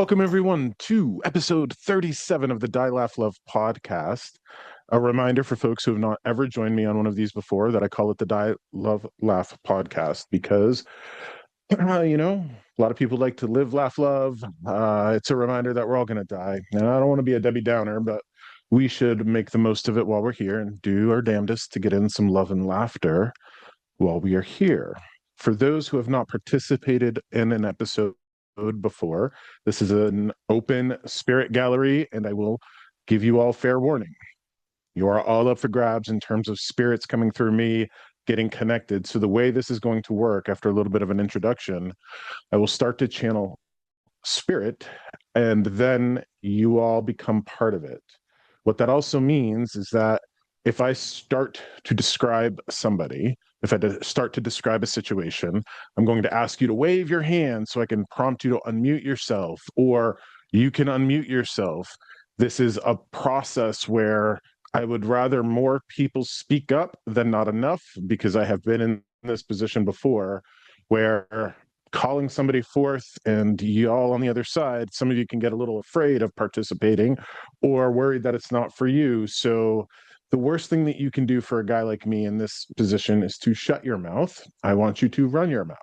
Welcome, everyone, to episode 37 of the Die Laugh Love podcast. A reminder for folks who have not ever joined me on one of these before that I call it the Die Love Laugh podcast because, a lot of people like to live, laugh, love. It's a reminder that we're all going to die. And I don't want to be a Debbie Downer, but we should make the most of it while we're here and do our damnedest to get in some love and laughter while we are here. For those who have not participated in an episode before, this is an open spirit gallery, and I will give you all fair warning. You are all up for grabs in terms of spirits coming through me, getting connected. So the way this is going to work, after a little bit of an introduction, I will start to channel spirit, and then you all become part of it. What that also means is that if I start to describe somebody, if I start to describe a situation, I'm going to ask you to wave your hand so I can prompt you to unmute yourself, or you can unmute yourself. This is a process where I would rather more people speak up than not enough, because I have been in this position before where calling somebody forth and y'all on the other side, some of you can get a little afraid of participating or worried that it's not for you. So the worst thing that you can do for a guy like me in this position is to shut your mouth. I want you to run your mouth.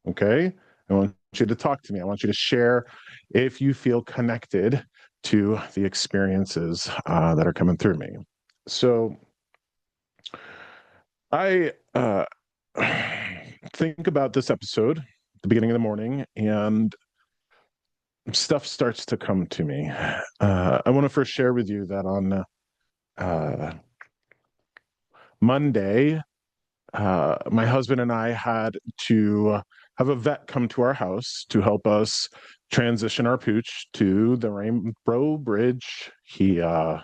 Okay? I want you to talk to me. I want you to share if you feel connected to the experiences that are coming through me. So I think about this episode at the beginning of the morning, and stuff starts to come to me. I want to first share with you that on Monday, my husband and I had to have a vet come to our house to help us transition our pooch to the Rainbow Bridge. It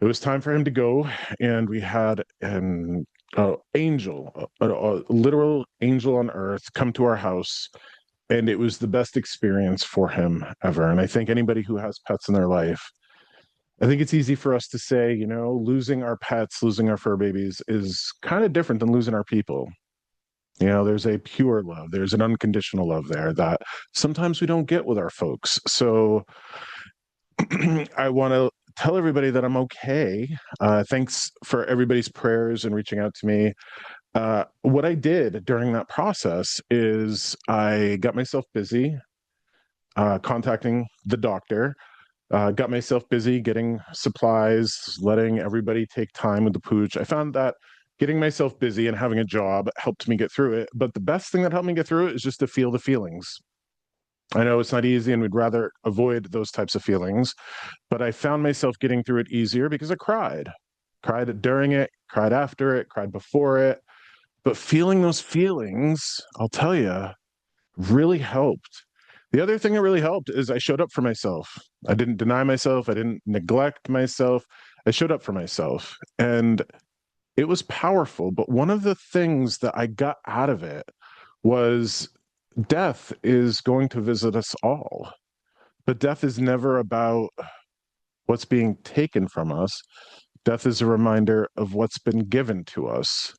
was time for him to go, and we had an angel, a literal angel on earth, come to our house, and it was the best experience for him ever. And I think anybody who has pets in their life, I think it's easy for us to say, losing our pets, losing our fur babies is kind of different than losing our people. There's a pure love, there's an unconditional love there that sometimes we don't get with our folks. So I want to tell everybody that I'm okay. Thanks for everybody's prayers and reaching out to me. What I did during that process is I got myself busy contacting the doctor, got myself busy getting supplies, letting everybody take time with the pooch. I found that getting myself busy and having a job helped me get through it. But the best thing that helped me get through it is just to feel the feelings. I know it's not easy and we'd rather avoid those types of feelings, but I found myself getting through it easier because I cried. Cried during it, cried after it, cried before it. But feeling those feelings, I'll tell you, really helped. The other thing that really helped is I showed up for myself. I didn't deny myself. I didn't neglect myself. I showed up for myself. And it was powerful. But one of the things that I got out of it was death is going to visit us all. But death is never about what's being taken from us. Death is a reminder of what's been given to us.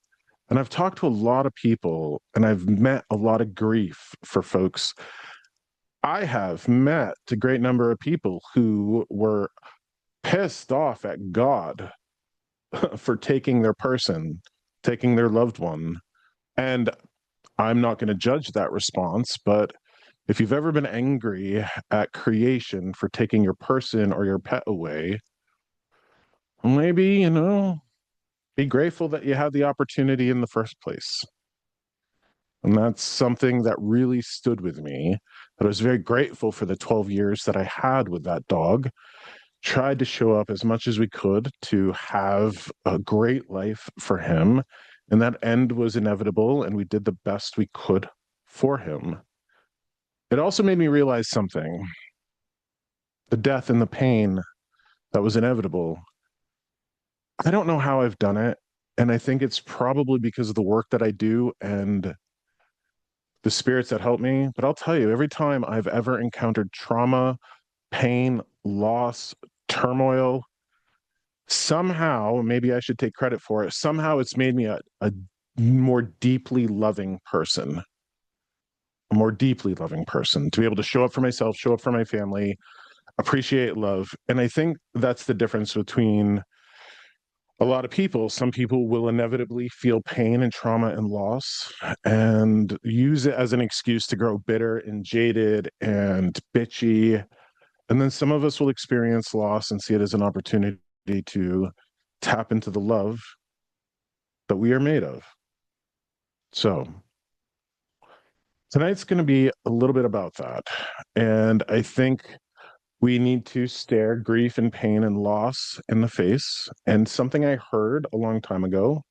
And I've talked to a lot of people and I've met a lot of grief for folks. I have met a great number of people who were pissed off at God for taking their person, taking their loved one. And I'm not going to judge that response, but if you've ever been angry at creation for taking your person or your pet away, maybe, be grateful that you had the opportunity in the first place. And that's something that really stood with me. But I was very grateful for the 12 years that I had with that dog. Tried to show up as much as we could to have a great life for him. And that end was inevitable, and we did the best we could for him. It also made me realize something. The death and the pain that was inevitable. I don't know how I've done it. And I think it's probably because of the work that I do and the spirits that help me. But I'll tell you, every time I've ever encountered trauma, pain, loss, turmoil, somehow, maybe I should take credit for it, somehow it's made me a more deeply loving person. a more deeply loving person, to be able to show up for myself, show up for my family, appreciate love. And I think that's the difference between a lot of people. Some people will inevitably feel pain and trauma and loss and use it as an excuse to grow bitter and jaded and bitchy. And then some of us will experience loss and see it as an opportunity to tap into the love that we are made of. So tonight's going to be a little bit about that. And I think we need to stare grief and pain and loss in the face. And something I heard a long time ago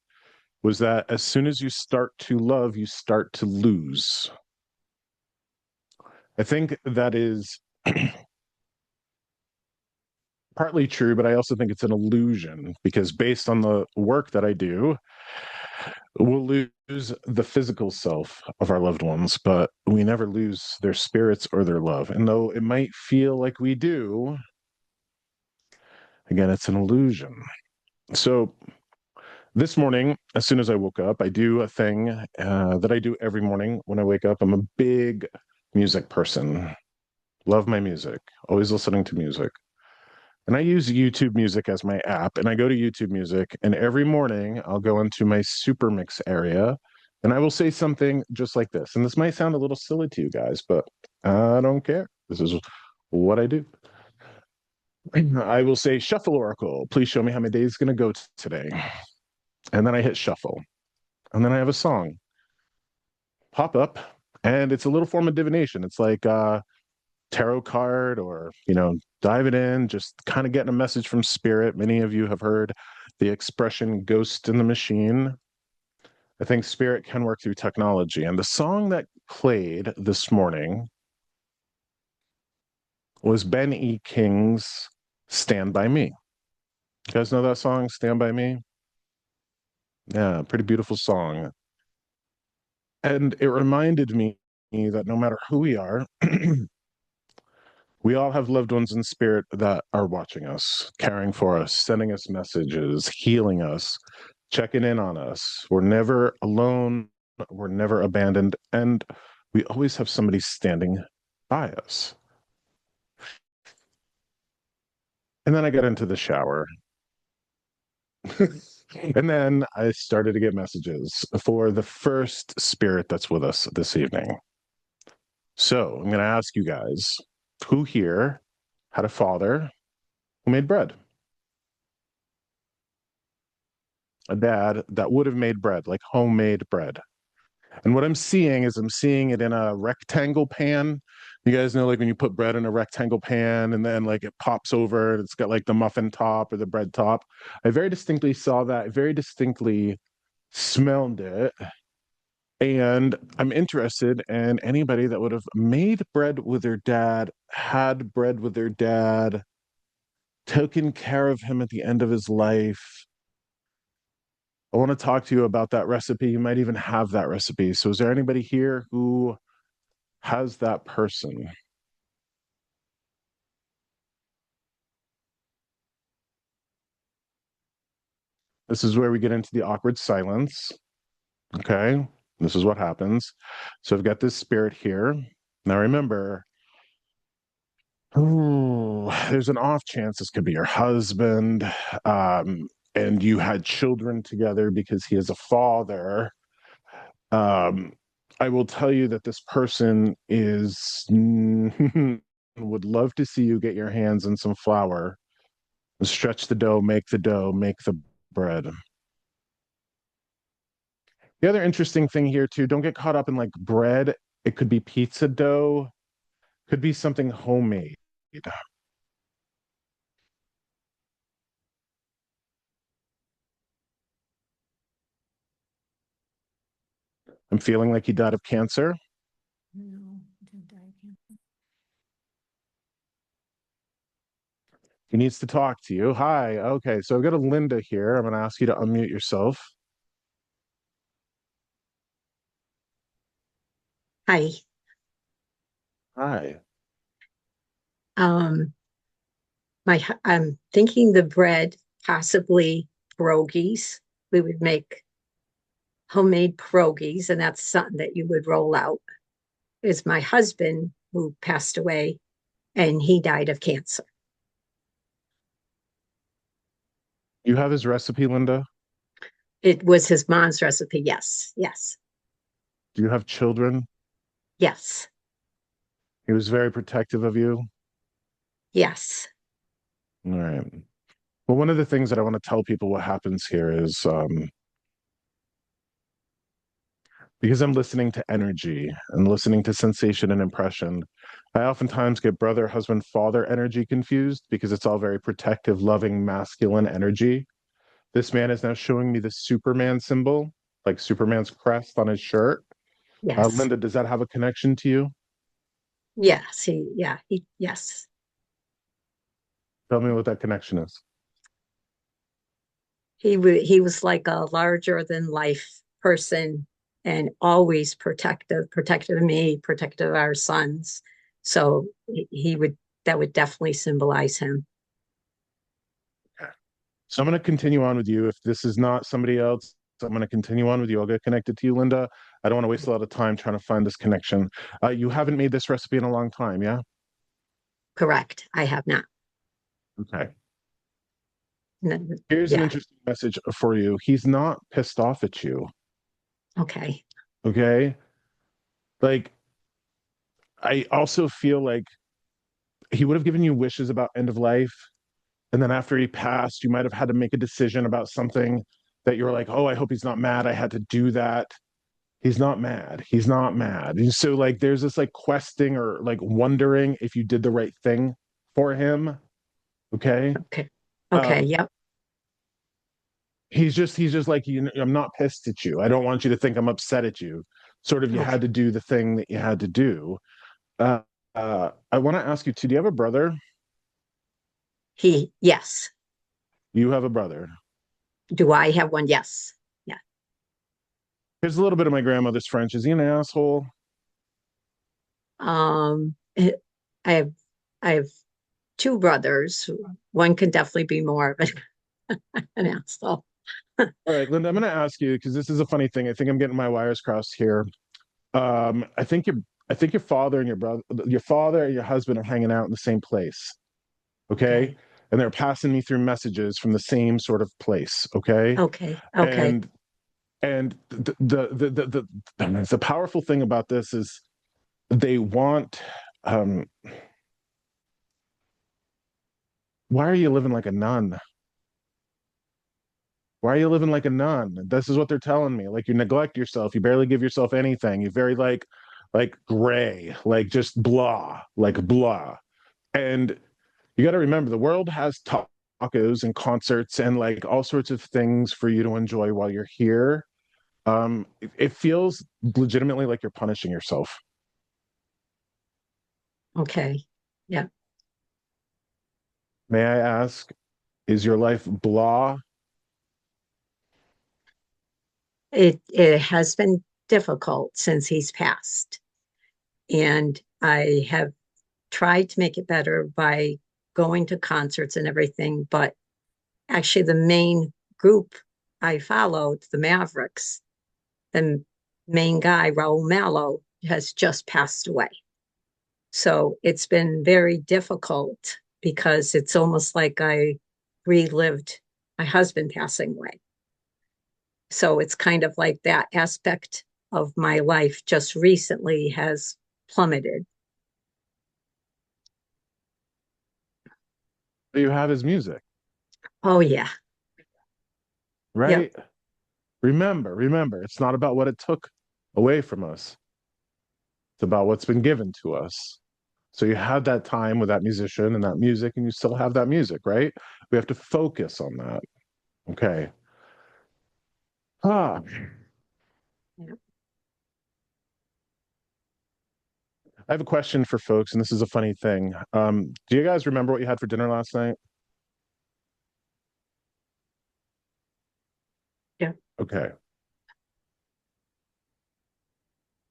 was that as soon as you start to love, you start to lose. I think that is partly true, but I also think it's an illusion because based on the work that I do, we'll lose the physical self of our loved ones, but we never lose their spirits or their love. And though it might feel like we do, again, it's an illusion. So this morning, as soon as I woke up, I do a thing that I do every morning when I wake up. I'm a big music person, love my music, always listening to music. And I use YouTube Music as my app, and I go to YouTube Music, and every morning I'll go into my super mix area and I will say something just like this. And this might sound a little silly to you guys, but I don't care. This is what I do. I will say, Shuffle Oracle, please show me how my day is going to go today. And then I hit shuffle. And then I have a song pop up, and it's a little form of divination. It's like tarot card or, dive it in, just kind of getting a message from spirit. Many of you have heard the expression ghost in the machine. I think spirit can work through technology. And the song that played this morning was Ben E. King's Stand By Me. You guys know that song, Stand By Me? Yeah, pretty beautiful song. And it reminded me that no matter who we are, we all have loved ones in spirit that are watching us, caring for us, sending us messages, healing us, checking in on us. We're never alone. We're never abandoned. And we always have somebody standing by us. And then I got into the shower. And then I started to get messages for the first spirit that's with us this evening. So I'm going to ask you guys, who here had a father who made bread? A dad that would have made bread, like homemade bread. And what I'm seeing is I'm seeing it in a rectangle pan. You guys know, like when you put bread in a rectangle pan and then like it pops over and it's got like the muffin top or the bread top. I very distinctly saw that, very distinctly smelled it. And I'm interested in anybody that would have made bread with their dad, had bread with their dad, taken care of him at the end of his life. I want to talk to you about that recipe. You might even have that recipe. So, is there anybody here who has that person? This is where we get into the awkward silence. Okay. This is what happens. So, I've got this spirit here. Now, remember, oh, there's an off chance this could be your husband. And you had children together because he is a father. Um, I will tell you that this person is would love to see you get your hands on some flour, stretch the dough, make the bread. The other interesting thing here too, don't get caught up in like bread. It could be pizza dough, could be something homemade. I'm feeling like he died of cancer. No, didn't die of cancer. He needs to talk to you. Hi. Okay, so I've got a Linda here. I'm going to ask you to unmute yourself. Hi. Hi. Um, I'm thinking the bread, possibly pierogies. We would make homemade pierogies, and that's something that you would roll out. is my husband who passed away, and he died of cancer. You have his recipe, Linda? It was his mom's recipe. Yes, yes, Do you have children? yes, He was very protective of you. yes. All right. Well, one of the things that I want to tell people what happens here is because I'm listening to energy and listening to sensation and impression, I oftentimes get brother, husband, father energy confused because it's all very protective, loving, masculine energy. This man is now showing me the Superman symbol, like Superman's crest on his shirt. Yes. Linda, does that have a connection to you? Yes. Yes. Tell me what that connection is. He was like a larger than life person and always protective of me, protective of our sons. So he would, that would definitely symbolize him. So I'm going to continue on with you. If this is not somebody else, I'm going to continue on with you. I'll get connected to you, Linda. I don't want to waste a lot of time trying to find this connection. You haven't made this recipe in a long time, yeah? Correct. I have not. Okay. No, Here's an yeah. interesting message for you. He's not pissed off at you, Okay. okay? Like, I also feel like he would have given you wishes about end of life. And then after he passed, you might have had to make a decision about something that you were like, oh, I hope he's not mad. I had to do that. He's not mad. He's not mad. And so like there's this like questing or like wondering if you did the right thing for him. Okay. Okay. Okay. Um, Yep. he's just like, I'm not pissed at you. I don't want you to think I'm upset at you. Sort of you had Okay. to do the thing that you had to do. Uh, I want to ask you too, do you have a brother? Yes. You have a brother. Do I have one? Yes. Yeah. Here's a little bit of my grandmother's French. Is he an asshole? Eh, I have, I have two brothers. One can definitely be more of an asshole. All right, Linda, I'm going to ask you because this is a funny thing. I think I'm getting my wires crossed here. I think your father and your father and your husband are hanging out in the same place. Okay. Okay. And they're passing me through messages from the same sort of place. Okay. Okay. Okay. And the powerful thing about this is they want um why are you living like a nun? Why are you living like a nun? This is what they're telling me. Like you neglect yourself, you barely give yourself anything. You're very like gray, like just blah, like blah. And you got to remember the world has tacos and concerts and like all sorts of things for you to enjoy while you're here. It feels legitimately like you're punishing yourself. Okay. Yeah. May I ask, is your life blah? It has been difficult since he's passed. And I have tried to make it better by going to concerts and everything, but actually the main group I followed, the Mavericks, the main guy, Raul Malo, has just passed away. So it's been very difficult because it's almost like I relived my husband passing away. So it's kind of like that aspect of my life just recently has plummeted. You have his music, Oh, yeah. Yep. right? Remember, it's not about what it took away from us. It's about what's been given to us. So you had that time with that musician and that music, and you still have that music, right? We have to focus on that. Okay. Ah, Yep. I have a question for folks, and this is a funny thing. Do you guys remember what you had for dinner last night? Yep. Okay.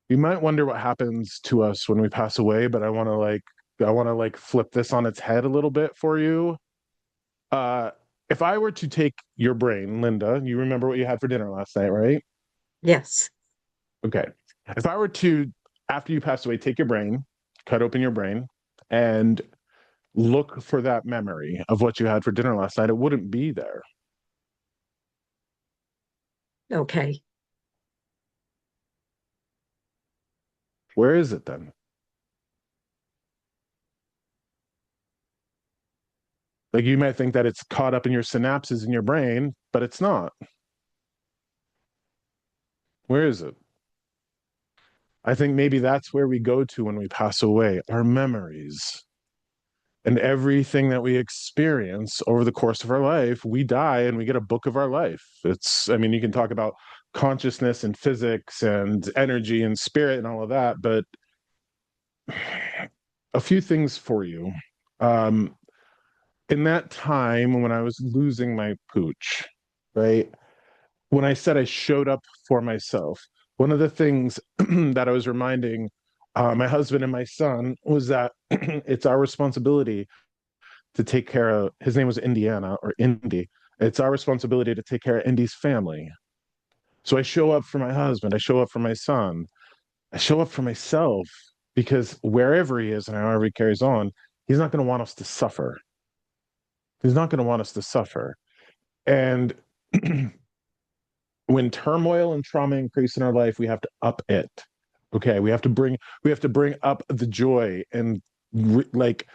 You might wonder what happens to us when we pass away, but I want to like flip this on its head a little bit for you. Uh, if I were to take your brain, Linda, you remember what you had for dinner last night, right? Yes. Okay. If I were to after you pass away, take your brain, cut open your brain, and look for that memory of what you had for dinner last night. It wouldn't be there. Okay. Where is it then? Like you might think that it's caught up in your synapses in your brain, but it's not. Where is it? I think maybe that's where we go to when we pass away, our memories. And everything that we experience over the course of our life, we die and we get a book of our life. It's, I mean, you can talk about consciousness and physics and energy and spirit and all of that, but a few things for you. Um, in that time when I was losing my pooch, right? When I said I showed up for myself, one of the things that I was reminding my husband and my son was that it's our responsibility to take care of, his name was Indiana or Indy. It's our responsibility to take care of Indy's family. So I show up for my husband, I show up for my son, I show up for myself because wherever he is and however he carries on, he's not going to want us to suffer. He's not going to want us to suffer. And when turmoil and trauma increase in our life, we have to up it. Okay, we have to bring up the joy and like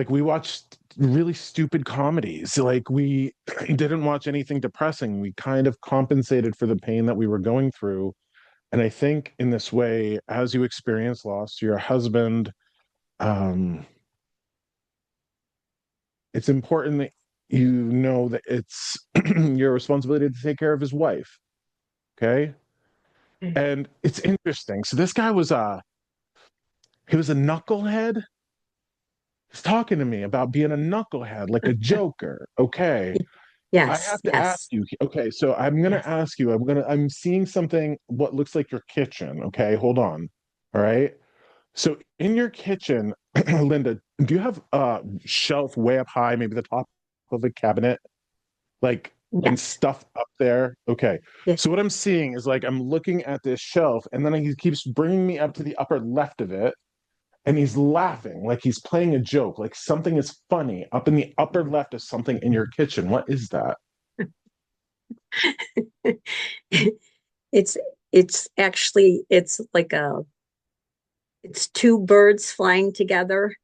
we watched really stupid comedies. Like we didn't watch anything depressing. We kind of compensated for the pain that we were going through. And I think in this way, as you experience loss, your husband, um, it's important that you know that it's your responsibility to take care of his wife. Okay. And it's interesting. So this guy was he was a knucklehead. He's talking to me about being a knucklehead, like a joker. Okay. I Yes, have to ask yes, you. Okay, so I'm gonna yes, ask you. I'm seeing something what looks like your kitchen. Okay, hold on. All right. So in your kitchen, Linda, do you have a shelf way up high, maybe the top of a cabinet, like and yes, stuff up there? Okay. yeah. So what I'm seeing is like I'm looking at this shelf, and then he keeps bringing me up to the upper left of it, and he's laughing like he's playing a joke, like something is funny up in the upper left of something in your kitchen. What is that? It's it's actually it's two birds flying together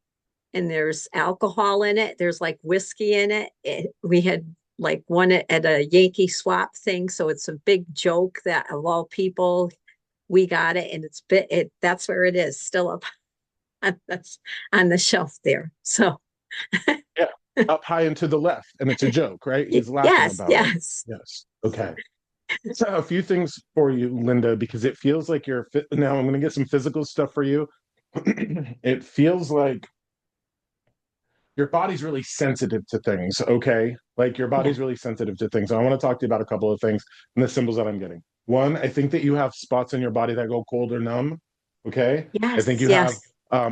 and there's alcohol in it. There's like whiskey in it. We had like one at a Yankee swap thing, so it's a big joke that of all people we got it, and that's where it is, still up on on the shelf there. So Yeah, up high and to the left, and it's a joke, right? He's laughing yes, about it. yes. Yes. Okay. So a few things for you, Linda, because it feels like you're now. I'm going to get some physical stuff for you. It feels like your body's really sensitive to things. Okay, like your Yeah. body's really sensitive to things. And I want to talk to you about a couple of things and the symbols that I'm getting. One, I think that you have spots in your body that go cold or numb. Okay, I think Yes, you have yes.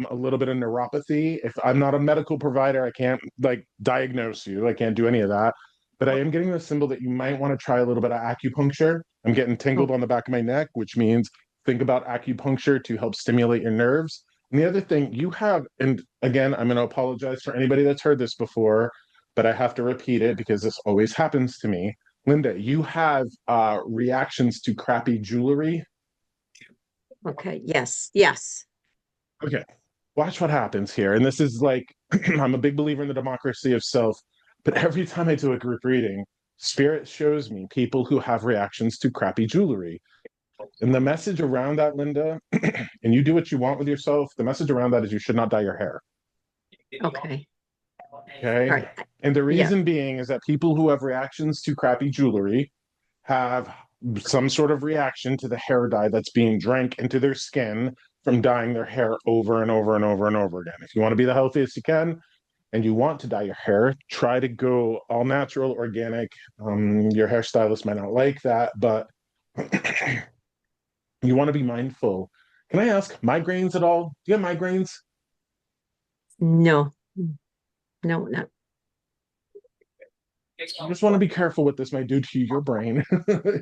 a little bit of neuropathy. If I'm not a medical provider, I can't like diagnose you. I can't do any of that. But I am getting the symbol that you might want to try a little bit of acupuncture. I'm getting tingled Oh, on the back of my neck, which means think about acupuncture to help stimulate your nerves. And the other thing you have, and again, I'm going to apologize for anybody that's heard this before, but I have to repeat it because this always happens to me. Linda, you have reactions to crappy jewelry. okay. Yes, yes. Okay, watch what happens here. And this is like, I'm a big believer in the democracy of self, but every time I do a group reading, Spirit shows me people who have reactions to crappy jewelry. And the message around that, Linda, and you do what you want with yourself, the message around that is you should not dye your hair. Okay. All Okay. right. And the Yeah. reason being is that people who have reactions to crappy jewelry have some sort of reaction to the hair dye that's being drank into their skin from dyeing their hair over and over and over and over again. If you want to be the healthiest you can and you want to dye your hair, try to go all natural, organic. Your hairstylist might not like that, but you want to be mindful. Can I ask migraines at all? Do you have migraines? No, no, no. You just want to be careful what this might do to your brain.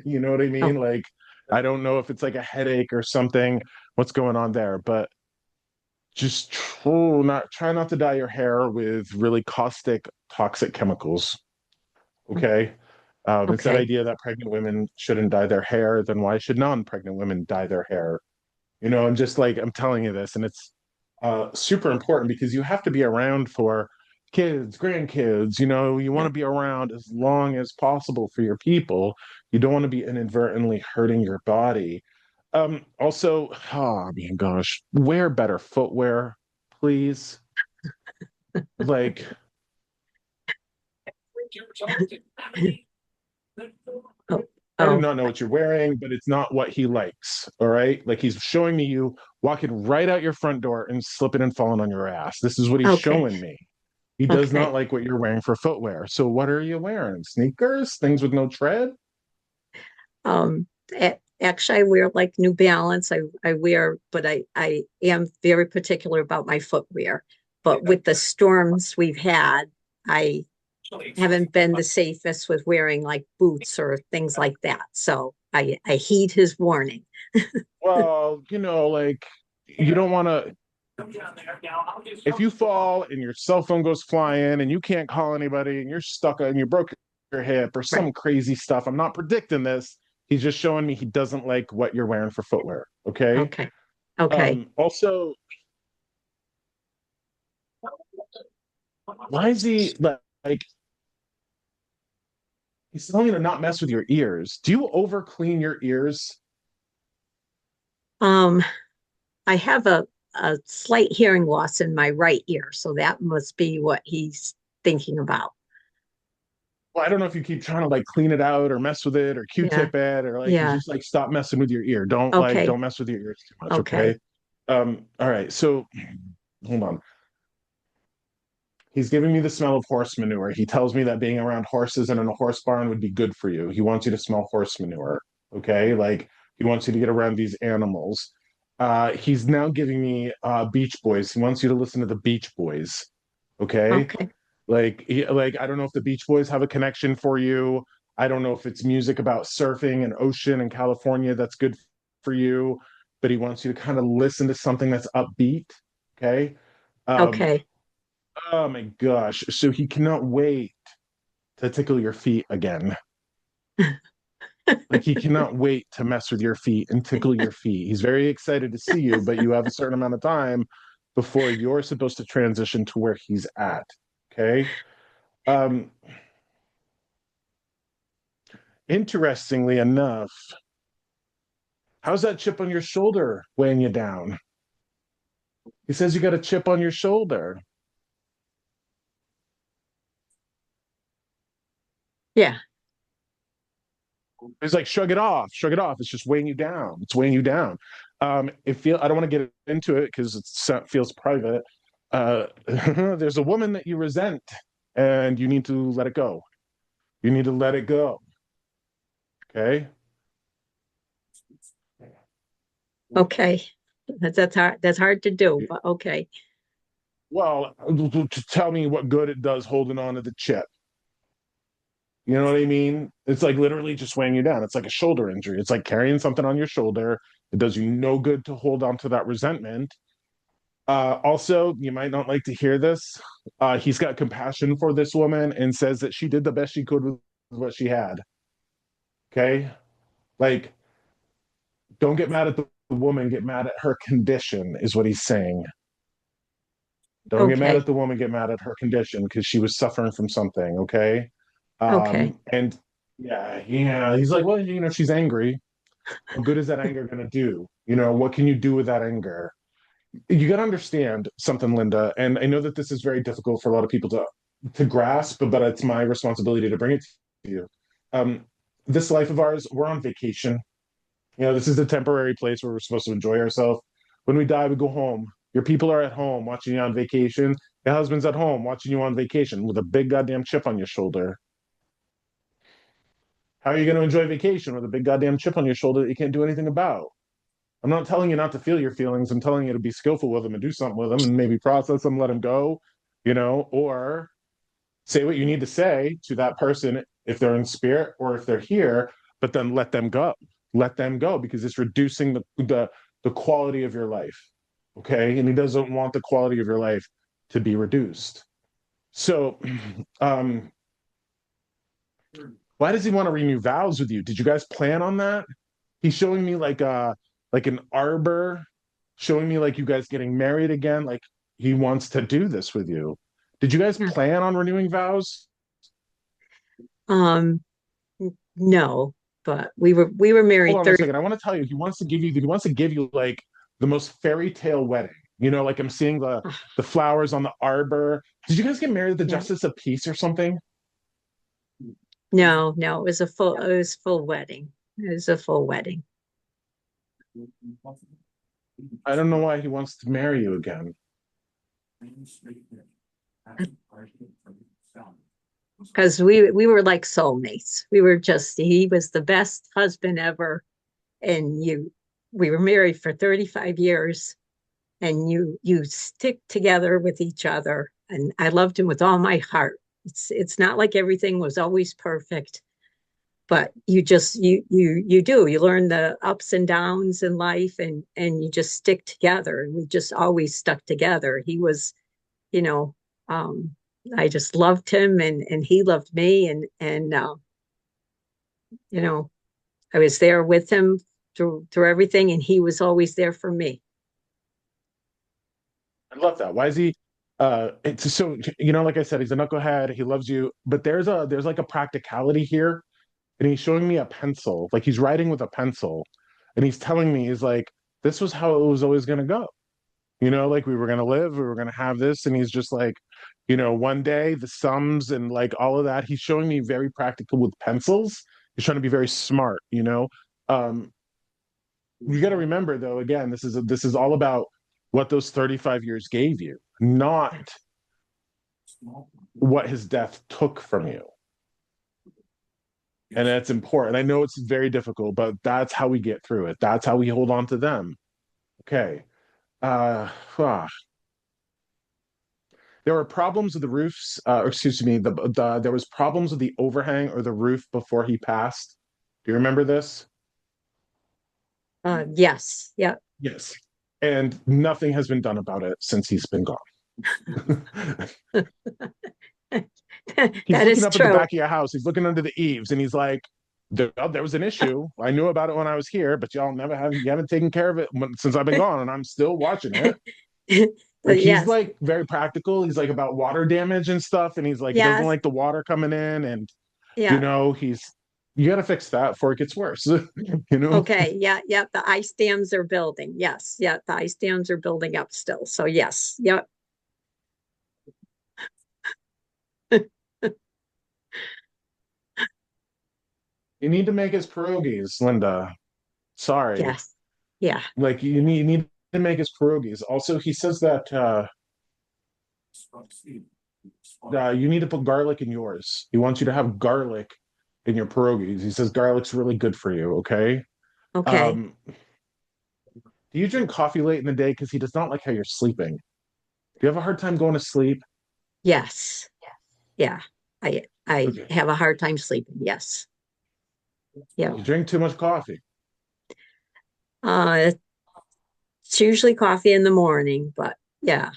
You know what I Oh, mean? Like, I don't know if it's like a headache or something, what's going on there, but just try not to dye your hair with really caustic, toxic chemicals. Okay. It's that Okay. idea that pregnant women shouldn't dye their hair, then why should non-pregnant women dye their hair? I'm just like I'm telling you this, and it's super important because you have to be around for kids, grandkids. You want Yeah. to be around as long as possible for your people. You don't want to be inadvertently hurting your body. Also, oh man, gosh, wear better footwear, please. Like, Oh, I do oh, not know what you're wearing, but it's not what he likes. All right. Like he's showing me you walking right out your front door and slipping and falling on your ass. This is what he's okay. showing me. He does not Okay. like what you're wearing for footwear. So what are you wearing? Sneakers? Things with no tread? Actually, I wear like New Balance. I wear, but I am very particular about my footwear. But with the storms we've had, I haven't been the safest with wearing like boots or things like that. So I heed his warning. Well, like you don't want to. If you fall and your cell phone goes flying and you can't call anybody and you're stuck and you broke your hip or Right. some crazy stuff, I'm not predicting this. He's just showing me he doesn't like what you're wearing for footwear. Okay. Okay. Okay. Also, why is he like he's telling you to not mess with your ears? Do you over clean your ears? Um, I have a slight hearing loss in my right ear, so that must be what he's thinking about. Well, I don't know if you keep trying to like clean it out or mess with it or Yeah. Q-tip it or like Yeah. just like stop messing with your ear. Don't Okay. don't mess with your ears too much, okay? Okay. All right. So hold on. He's giving me the smell of horse manure. He tells me that being around horses and in a horse barn would be good for you. He wants you to smell horse manure. Okay. Like he wants you to get around these animals. He's now giving me Beach Boys. He wants you to listen to the Beach Boys. Okay. Okay. Like I don't know if the Beach Boys have a connection for you. I don't know if it's music about surfing and ocean in California that's good for you, but he wants you to kind of listen to something that's upbeat. Okay. Um, Okay. oh my gosh. So he cannot wait to tickle your feet again. Like he cannot wait to mess with your feet and tickle your feet. He's very excited to see you, but you have a certain amount of time before you're supposed to transition to where he's at. Okay. Um, Interestingly enough, how's that chip on your shoulder weighing you down? He says you got a chip on your shoulder. Yeah. He's like, shrug it off, shrug it off. It's just weighing you down. It's weighing you down. I don't want to get into it because it feels private. There's a woman that you resent, and you need to let it go. You need to let it go. Okay. Okay. That's hard. That's hard to do, but okay. Well, tell me what good it does holding on to the chip. You know what I mean? It's like literally just weighing you down. It's like a shoulder injury. It's like carrying something on your shoulder. It does you no good to hold on to that resentment. Also, you might not like to hear this. He's got compassion for this woman and says that she did the best she could with what she had. Okay. Like, don't get mad at the woman, get mad at her condition, is what he's saying. Don't get mad Okay. at the woman, get mad at her condition because she was suffering from something. Okay. Okay. And yeah. He's like, well, she's angry. What good is that anger going to do? What can you do with that anger? You got to understand something, Linda, and I know that this is very difficult for a lot of people to grasp, but it's my responsibility to bring it to you. Um, this life of ours, we're on vacation. This is a temporary place where we're supposed to enjoy ourselves. When we die, we go home. Your people are at home watching you on vacation. Your husband's at home watching you on vacation with a big goddamn chip on your shoulder. How are you going to enjoy vacation with a big goddamn chip on your shoulder that you can't do anything about? I'm not telling you not to feel your feelings. I'm telling you to be skillful with them and do something with them and maybe process them, let them go, or say what you need to say to that person if they're in spirit or if they're here, but then let them go. let them go because it's reducing the quality of your life. Okay. And he doesn't want the quality of your life to be reduced. So, um, why does he want to renew vows with you? Did you guys plan on that? He's showing me like an arbor, showing me like you guys getting married again. Like he wants to do this with you. Did you guys plan on renewing vows? Um, no, but we were Hold married on a 30. second. I want to tell you, he wants to give you like the most fairy tale wedding. You know, like I'm seeing the flowers on the arbor. Did you guys get married at the Yeah. Justice of Peace or something? No, no, it was full wedding. It was a full wedding. I don't know why he wants to marry you again. Because we were like soulmates. We were just he was the best husband ever. And you we were married for 35 years, and you stick together with each other. And I loved him with all my heart. It's not like everything was always perfect, but you just you do you learn the ups and downs in life, and you just stick together, and we just always stuck together. He was, you know, um I just loved him, and he loved me, and you know, I was there with him through everything, and he was always there for me. I love that. Why is he it's so you know, like I said, he's a knucklehead, he loves you, but there's like a practicality here, and he's showing me a pencil, like he's writing with a pencil, and he's telling me, he's like, this was how it was always gonna go. You know, like we were gonna live, we were gonna have this, and he's just like, you know, one day the sums and like all of that. He's showing me very practical with pencils. He's trying to be very smart, you know. Um, you got to remember though, again, this is all about what those 35 years gave you, not what his death took from you. And that's important. I know it's very difficult, but that's how we get through it. That's how we hold on to them. Okay. Uh, ah. There were problems with the roofs, or excuse me, there was problems with the overhang or the roof before he passed. Do you remember this? Yes, yeah. Yes. And nothing has been done about it since he's been gone. He's That looking is up at the true. back of your house. He's looking under the eaves, and he's like, there was an issue. I knew about it when I was here, but y'all never have you haven't taken care of it since I've been gone, and I'm still watching it. Like he's Yes, like very practical. He's like about water damage and stuff, and he's like he doesn't yes, like the water coming in, and you yeah. know he's you got to fix that before it gets worse. You know, Okay, yeah, yeah. The ice dams are building. Yes, yeah. The ice dams are building up still. So yes, yeah, you need to make his pierogies, Linda. Sorry, yes, yeah. like you need to make his pierogies. Also, he says that you need to put garlic in yours. He wants you to have garlic in your pierogies. He says garlic's really good for you. Okay. Okay. Um, do you drink coffee late in the day? Because he does not like how you're sleeping. Do you have a hard time going to sleep? Yes, yeah. I Okay. have a hard time sleeping. Yes, yeah. You drink too much coffee. Uh, it's usually coffee in the morning, but yeah,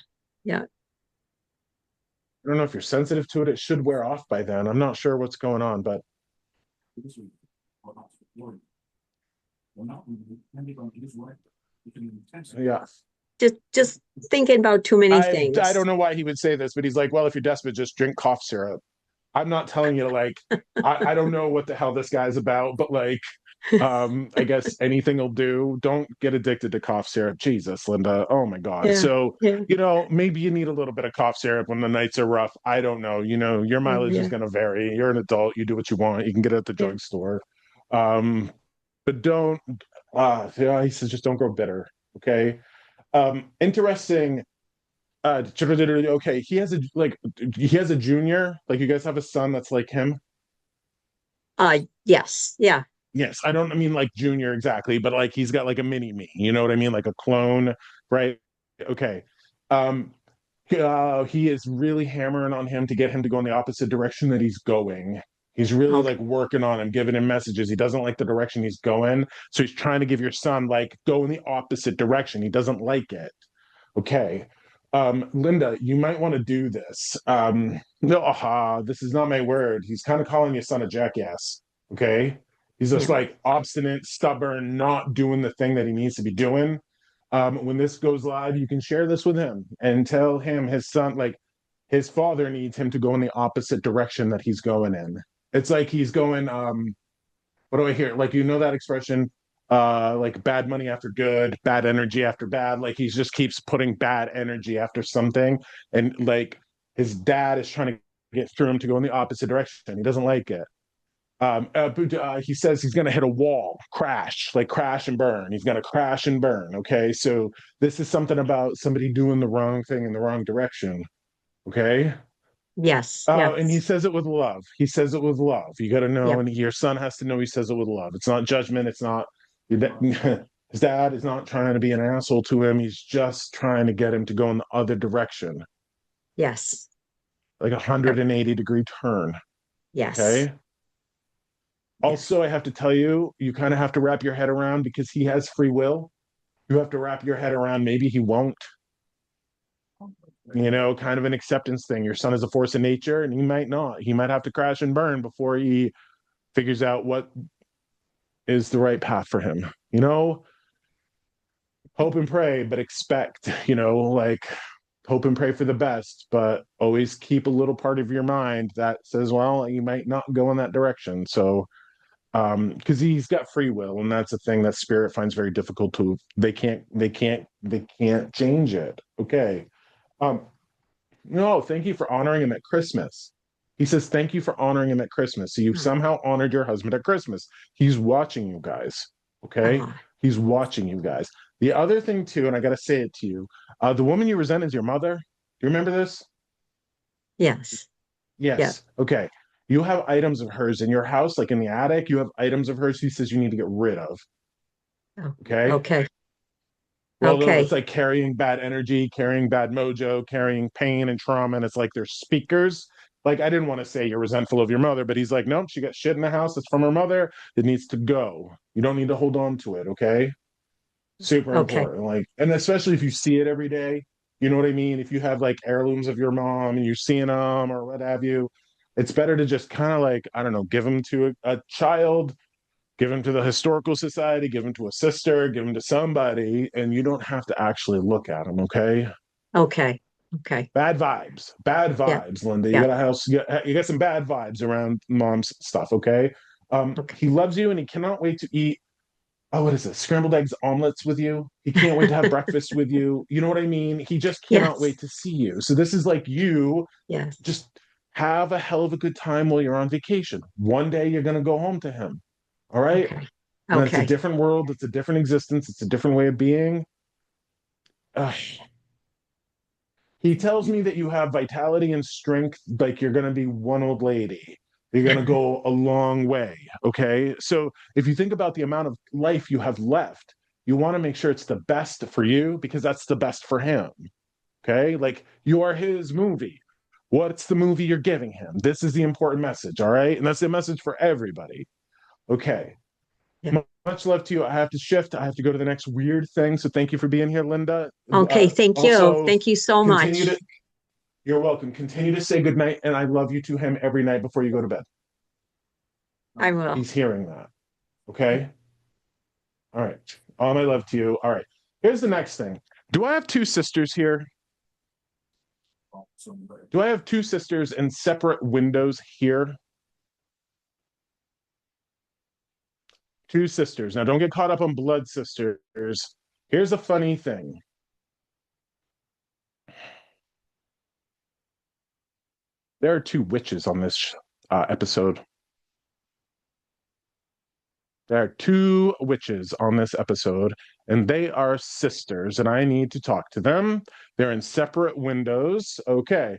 yeah. I don't know if you're sensitive to it. It should wear off by then. I'm not sure what's going on, but yeah. Just thinking about too many I things. don't know why he would say this, but he's like, well, if you're desperate, just drink cough syrup. I'm not telling you to like I don't know what the hell this guy's about, but like I guess anything will do. Don't get addicted to cough syrup. Jesus, Linda. Oh my God. Yeah, So, yeah, you know, maybe you need a little bit of cough syrup when the nights are rough. I don't know. You know, your mileage is yeah, gonna vary. You're an adult, you do what you want. You can get it at the yeah. drugstore. Um, but don't yeah, he says just don't grow bitter. Okay. Interesting. Okay, he has a junior. Like you guys have a son that's like him. Yes, yeah. Yes, I don't I mean like junior exactly, but like he's got like a mini me. You know what I mean? Like a clone, right? Okay. Um, he is really hammering on him to get him to go in the opposite direction that he's going. He's really Okay. like working on him, giving him messages. He doesn't like the direction he's going. So he's trying to give your son like go in the opposite direction. He doesn't like it. Okay. Linda, you might want to do this. No, this is not my word. He's kind of calling your son a jackass. Okay. He's just Yeah. like obstinate, stubborn, not doing the thing that he needs to be doing. When this goes live, you can share this with him and tell him his son, like his father needs him to go in the opposite direction that he's going in. It's like he's going, what do I hear? Like, you know that expression, like bad money after good, bad energy after bad. Like he just keeps putting bad energy after something. And like his dad is trying to get through him to go in the opposite direction. He doesn't like it. He says he's going to hit a wall, crash, like crash and burn. He's going to crash and burn. Okay. So this is something about somebody doing the wrong thing in the wrong direction. Okay. Yes. And he Yes. says it with love. He says it with love. You got to know, Yep. and your son has to know he says it with love. It's not judgment. It's not, his dad is not trying to be an asshole to him. He's just trying to get him to go in the other direction, Yes. like a Yep. 180-degree turn. Yes. Okay. Yes. Also, I have to tell you, you kind of have to wrap your head around because he has free will. You have to wrap your head around maybe he won't, kind of an acceptance thing. Your son is a force of nature and he might not. He might have to crash and burn before he figures out what is the right path for him. Hope and pray, but expect, like hope and pray for the best, but always keep a little part of your mind that says, well, you might not go in that direction. So, because he's got free will, and that's a thing that spirit finds very difficult to. They can't change it. Okay. Um, no, thank you for honoring him at Christmas. He says, thank you for honoring him at Christmas. So you Oh, somehow honored your husband at Christmas. He's watching you guys. Okay. oh, He's watching you guys. The other thing, too, and I got to say it to you, the woman you resent is your mother. Do you remember this? yes. Yeah. Yes. Okay. You have items of hers in your house, like in the attic. You have items of hers he says you need to get rid of. Oh, Okay. okay. Well, it's Okay. like carrying bad energy, carrying bad mojo, carrying pain and trauma. And it's like they're speakers. Like, I didn't want to say you're resentful of your mother, but he's like, nope, she got shit in the house. It's from her mother. It needs to go. You don't need to hold on to it. Okay. Super Okay. important. Like, and especially if you see it every day, you know what I mean? If you have like heirlooms of your mom and you're seeing them or what have you, it's better to just kind of like, I don't know, give them to a child, give them to the historical society, give them to a sister, give them to somebody, and you don't have to actually look at them. Okay. Okay. Okay. Bad Yeah. vibes, Linda. You Yeah. got a house, you got some bad vibes around mom's stuff. Okay. Okay. He loves you and he cannot wait to eat, oh, what is it? Scrambled eggs omelets with you. He can't wait to have breakfast with you. You know what I mean? He just cannot Yes. wait to see you. So this is like you Yes. just have a hell of a good time while you're on vacation. One day you're going to go home to him. All right. Okay. And it's a Okay. different world. It's a different existence. It's a different way of being. He tells me that you have vitality and strength, like you're going to be one old lady. You're going to go a long way. Okay. So if you think about the amount of life you have left, you want to make sure it's the best for you because that's the best for him. Okay. Like you are his movie. What's the movie you're giving him? This is the important message. All right. And that's the message for everybody. Okay. Yeah. Much love to you. I have to shift. I have to go to the next weird thing. So thank you for being here, Linda. Okay. Thank you. Also, Thank you so continue to much. you're welcome. Continue to say good night and I love you to him every night before you go to bed. I will. He's hearing that. Okay. All right. All my love to you. All right. Here's the next thing. Do I have two sisters here? Do I have two sisters in separate windows here? Two sisters. Now, don't get caught up on blood sisters. Here's a funny thing. There are two witches on this episode. There are two witches on this episode, and they are sisters, and I need to talk to them. They're in separate windows. Okay.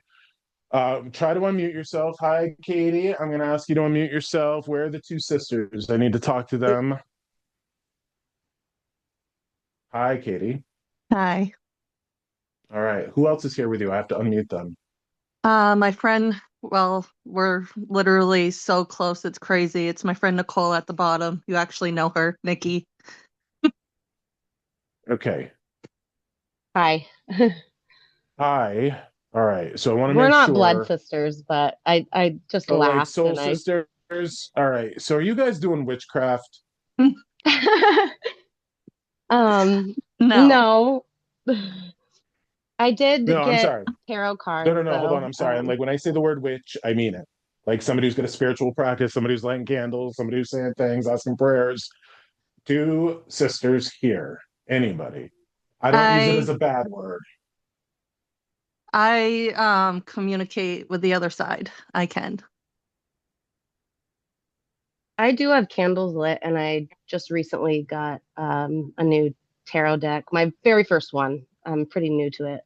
Try to unmute yourself. Hi, Katie. I'm going to ask you to unmute yourself. Where are the two sisters? I need to talk to them. Hi, Katie. Hi. All right. Who else is here with you? I have to unmute them. My friend Well, we're literally so close, it's crazy. It's my friend Nicole at the bottom. You actually know her, Nikki. Okay. Hi. Hi. All right. So I want to We're make not blood sure. sisters, but I just Oh, like laughed soul and I sisters. All right. So are you guys doing witchcraft? um No. no. I did No, I'm get sorry. tarot No, cards no, no. Hold on. though. I'm sorry. And like when I say the word witch, I mean it. Like somebody who's got a spiritual practice, somebody who's lighting candles, somebody who's saying things, asking prayers. Two sisters here. Anybody. I don't use it as I a bad word. I communicate with the other side. I can. I do have candles lit and I just recently got a new tarot deck. My very first one. I'm pretty new to it.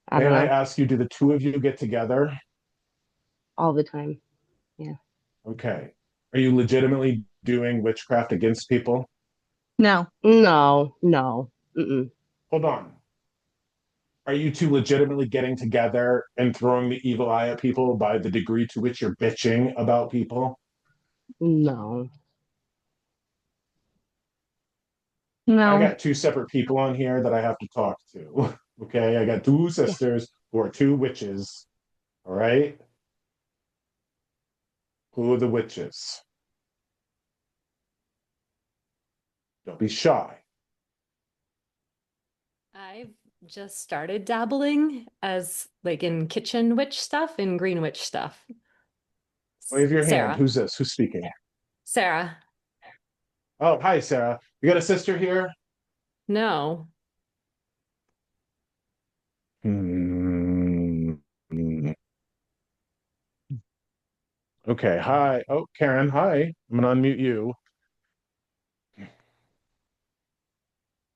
I May don't I know. ask you, do the two of you get together? All the time. Yeah. Okay. Are you legitimately doing witchcraft against people? No. No, no. Mm-mm. Hold on. Are you two legitimately getting together and throwing the evil eye at people by the degree to which you're bitching about people? No. I No. got two separate people on here that I have to talk to. Okay. I got two Yeah. sisters who are two witches. All right. Who are the witches? Don't be shy. I've just started dabbling as like in kitchen witch stuff and green witch stuff. Wave your hand. Sarah. Who's this? Who's speaking? Sarah. Oh, hi, Sarah. You got a sister here? No. Hmm. Okay. Hi. Oh, Karen. Hi. I'm gonna unmute you.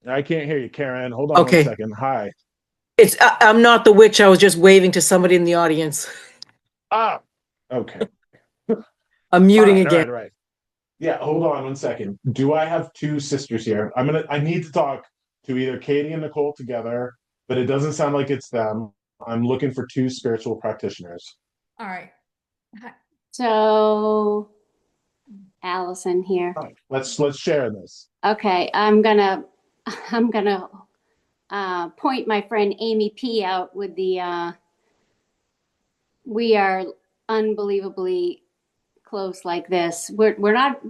I can't hear you, Karen. Hold on one Okay. second. Hi. I'm not the witch. I was just waving to somebody in the audience. Ah. Okay. I'm All muting right. All again. right. All right. Yeah. Hold on one second. Do I have two sisters here? I need to talk to either Katie and Nicole together, but it doesn't sound like it's them. I'm looking for two spiritual practitioners. All right. So, Allison here. All right. Let's share this. Okay, I'm gonna point my friend Amy P out with the we are unbelievably close like this. We're not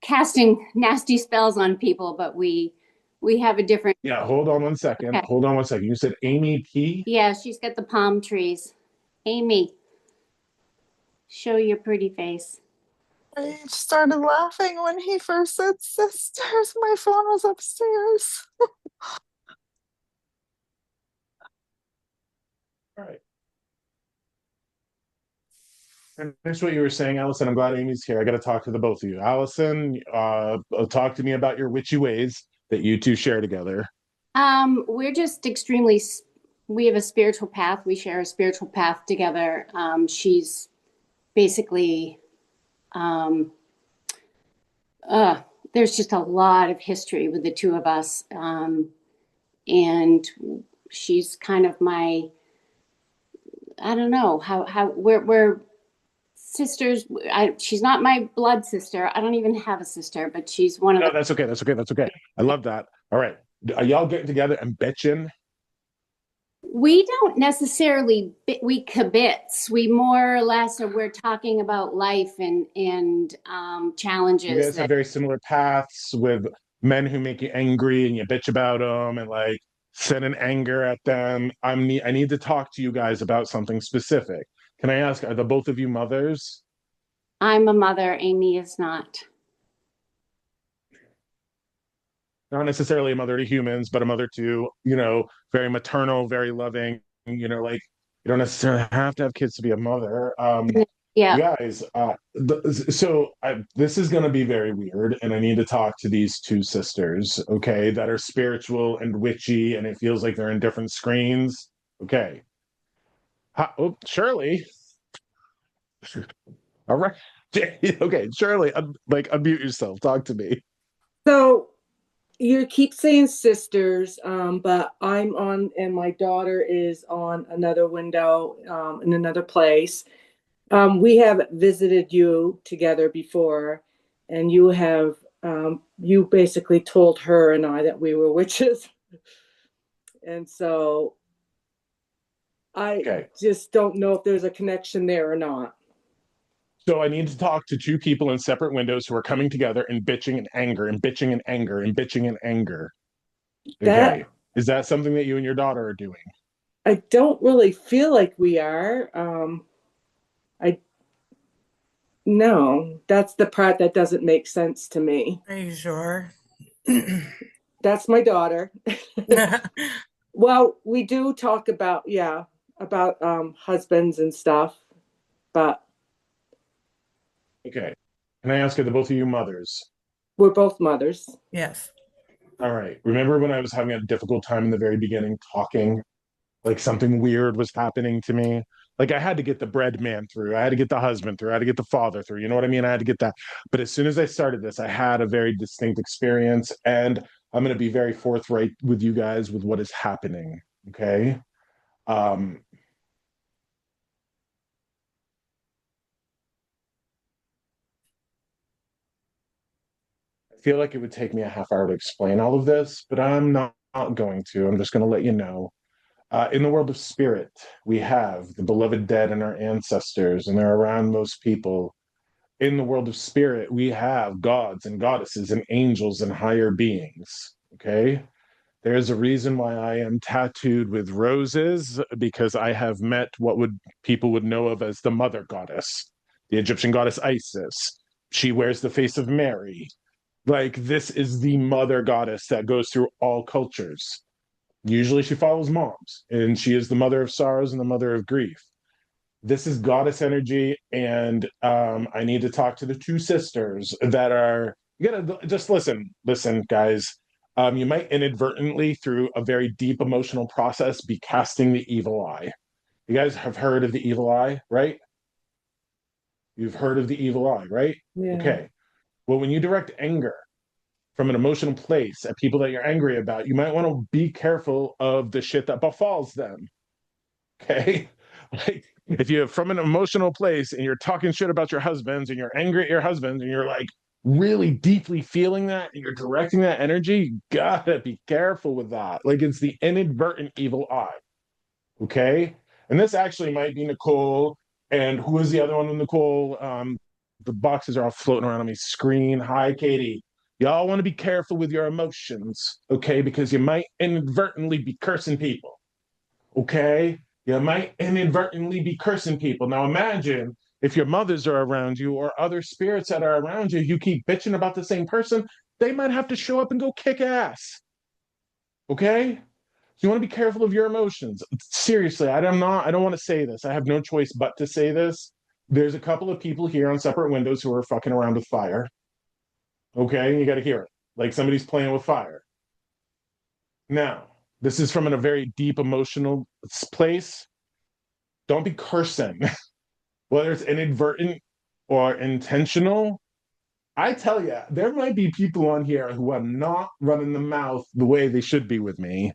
casting nasty spells on people, but we have a different. Yeah. Hold on one second. Okay. Hold on one second. You said Amy P. Yeah, she's got the palm trees. Amy, show your pretty face. I started laughing when he first said sisters. My phone was upstairs. All right. Finish what you were saying, Allison. I'm glad Amy's here. I got to talk to the both of you. Allison, talk to me about your witchy ways that you two share together. We're just we have a spiritual path. We share a spiritual path together. She's basically, um, uh, there's just a lot of history with the two of us. And she's kind of I don't know how we're sisters. She's not my blood sister. I don't even have a sister, but she's one of No, the, that's okay. That's okay. That's okay. I love that. All right. Are y'all getting together and bitching? we don't necessarily we kibitz. We more or less we're talking about life and You challenges guys have that very similar paths with men who make you angry and you bitch about them and like send an anger at them. I need to talk to you guys about something specific. Can I ask, are the both of you mothers? I'm a mother, Amy is not. Not necessarily a mother to humans, but a mother to, very maternal, very loving, like you don't necessarily have to have kids to be a mother. You Yeah. guys, this is going to be very weird, and I need to talk to these two sisters, okay, that are spiritual and witchy, and it feels like they're in different screens. Okay. Oh, Shirley. All right. Okay, Shirley, unmute yourself. Talk to me. So You keep saying sisters, but I'm on, and my daughter is on another window in another place. We have visited you together before, and you basically told her and I that we were witches. And so I Okay. just don't know if there's a connection there or not. So I need to talk to two people in separate windows who are coming together and bitching and anger and bitching and anger and bitching and anger. That Okay. Is that something that you and your daughter are doing? I don't really feel like we are. I No, that's the part that doesn't make sense to me. Are you sure? That's my daughter. Well, we do talk about, yeah, about husbands and stuff, but Okay. Can I ask, are the both of you mothers? we're both mothers. Yes. All right. Remember when I was having a difficult time in the very beginning talking? Like something weird was happening to me. Like I had to get the bread man through. I had to get the husband through. I had to get the father through. You know what I mean? I had to get that. But as soon as I started this, I had a very distinct experience. And I'm going to be very forthright with you guys with what is happening. Okay. Um, I feel like it would take me a half hour to explain all of this, but I'm not going to. I'm just going to let you know. In the world of spirit, we have the beloved dead and our ancestors, and they're around most people. In the world of spirit, we have gods and goddesses and angels and higher beings. Okay. There's a reason why I am tattooed with roses because I have met what would people would know of as the mother goddess, the Egyptian goddess Isis. She wears the face of Mary. Like this is the mother goddess that goes through all cultures. Usually she follows moms, and she is the mother of sorrows and the mother of grief. This is goddess energy, and I need to talk to the two sisters that are. You gotta just listen, guys. You might inadvertently, through a very deep emotional process, be casting the evil eye. You guys have heard of the evil eye, right? You've heard of the evil eye, right? Yeah. Okay. Well, when you direct anger from an emotional place at people that you're angry about, you might want to be careful of the shit that befalls them. Okay. Like if you're from an emotional place and you're talking shit about your husbands and you're angry at your husbands and you're like really deeply feeling that and you're directing that energy, you gotta be careful with that. Like it's the inadvertent evil eye. Okay. And this actually might be Nicole. And who is the other one with Nicole? The boxes are all floating around on my screen. Hi, Katie. Y'all want to be careful with your emotions, okay? Because you might inadvertently be cursing people, okay? You might inadvertently be cursing people. Now imagine if your mothers are around you or other spirits that are around you, you keep bitching about the same person, they might have to show up and go kick ass. Okay? So you want to be careful of your emotions. Seriously, I don't want to say this. I have no choice but to say this. There's a couple of people here on separate windows who are fucking around with fire. Okay? You got to hear it. Like somebody's playing with fire. Now, this is from a very deep emotional place. Don't be cursing, whether it's inadvertent or intentional. I tell you, there might be people on here who are not running the mouth the way they should be with me.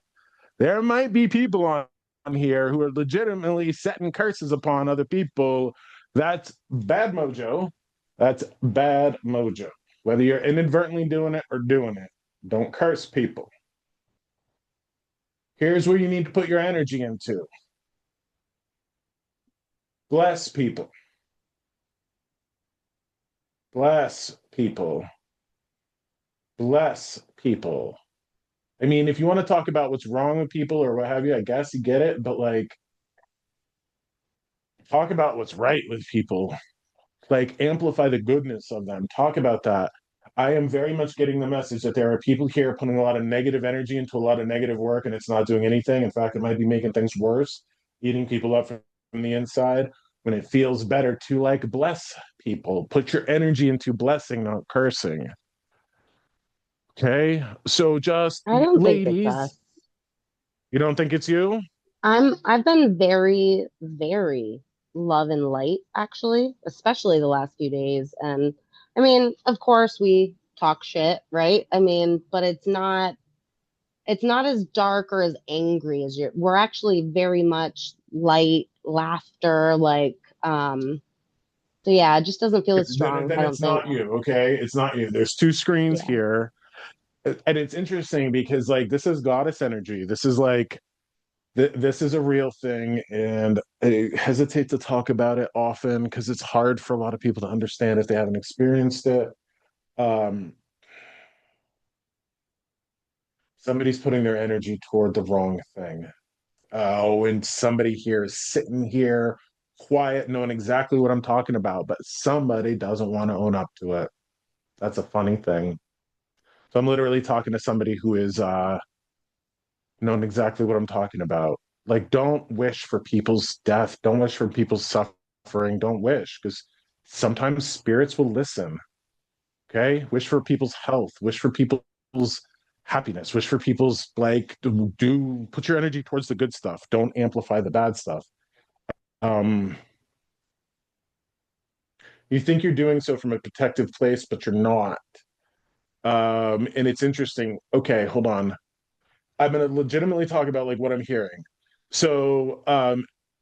There might be people on here who are legitimately setting curses upon other people. That's bad mojo. That's bad mojo. Whether you're inadvertently doing it or doing it, don't curse people. Here's where you need to put your energy into bless people. Bless people. Bless people. I mean, if you want to talk about what's wrong with people or what have you, I guess you get it, but like, talk about what's right with people. Like, amplify the goodness of them. Talk about that. I am very much getting the message that there are people here putting a lot of negative energy into a lot of negative work and it's not doing anything. In fact, it might be making things worse, eating people up from the inside when it feels better to like bless people. Put your energy into blessing, not cursing. Okay. So just I don't think it's ladies, us. you don't think it's you? I've been very, very love and light actually, especially the last few days. And I mean, of course, we talk shit, right? I mean, but it's not as dark or as angry as we're actually very much light, laughter, like so yeah, it just doesn't feel as strong, Then I don't it's think. not you, okay? It's not you. There's two screens Yeah. here. And it's interesting because like this is goddess energy. This is like this is a real thing, and I hesitate to talk about it often because it's hard for a lot of people to understand if they haven't experienced it. Um, Somebody's putting their energy toward the wrong thing. Oh, and somebody here is sitting here quiet, knowing exactly what I'm talking about, but somebody doesn't want to own up to it. That's a funny thing. So I'm literally talking to somebody who is knowing exactly what I'm talking about. Like, don't wish for people's death. Don't wish for people's suffering. Don't wish, because sometimes spirits will listen. Okay, wish for people's health. Wish for people's happiness. Wish for people's like do put your energy towards the good stuff. Don't amplify the bad stuff. Um, you think you're doing so from a protective place, but you're not. And it's interesting. Okay, hold on. I'm going to legitimately talk about like what I'm hearing. So,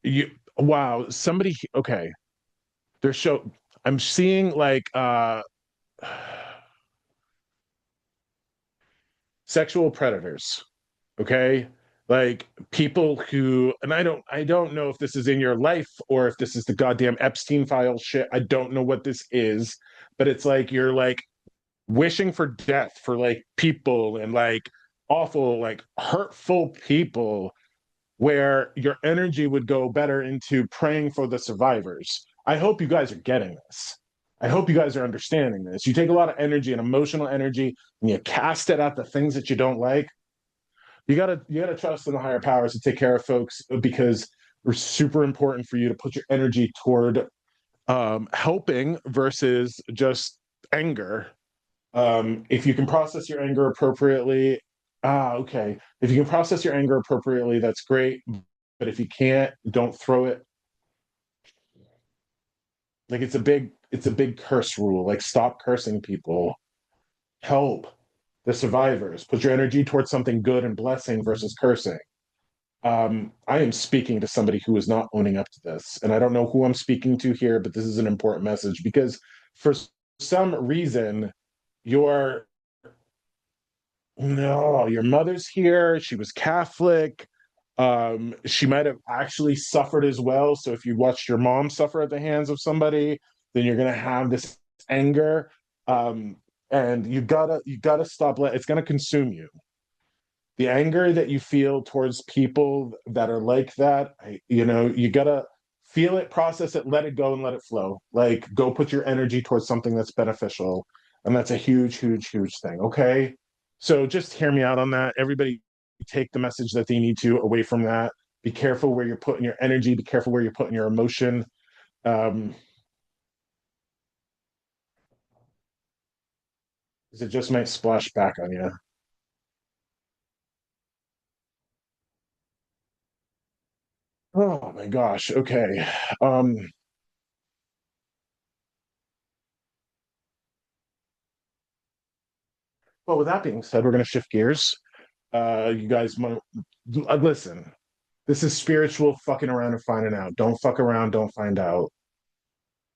you wow, somebody okay. There's show I'm seeing like sexual predators, okay? Like people who and I don't know if this is in your life or if this is the goddamn Epstein file shit. I don't know what this is, but it's like you're like wishing for death for like people and like awful like hurtful people where your energy would go better into praying for the survivors. I hope you guys are getting this. I hope you guys are understanding this. You take a lot of energy and emotional energy and you cast it at the things that you don't like. You gotta trust in the higher powers to take care of folks because it's super important for you to put your energy toward helping versus just anger. If you can process your anger appropriately, okay. If you can process your anger appropriately, that's great. But if you can't, don't throw it. Like it's a big curse rule. Like stop cursing people. Help the survivors. Put your energy towards something good and blessing versus cursing. I am speaking to somebody who is not owning up to this. And I don't know who I'm speaking to here, but this is an important message because for some reason, your no, your mother's here. She was Catholic. She might have actually suffered as well. So if you watched your mom suffer at the hands of somebody, then you're gonna have this anger. Um, and you gotta stop it's gonna consume you. The anger that you feel towards people that are like that, you gotta feel it, process it, let it go, and let it flow. Like, go put your energy towards something that's beneficial, and that's a huge, huge, huge thing. Okay, so just hear me out on that. Everybody, take the message that they need to away from that. Be careful where you're putting your energy. Be careful where you're putting your emotion. Um, because it just might splash back on you. Oh my gosh. Okay. Um, well, with that being said, we're going to shift gears. You guys might listen. This is spiritual fucking around and finding out. Don't fuck around. Don't find out.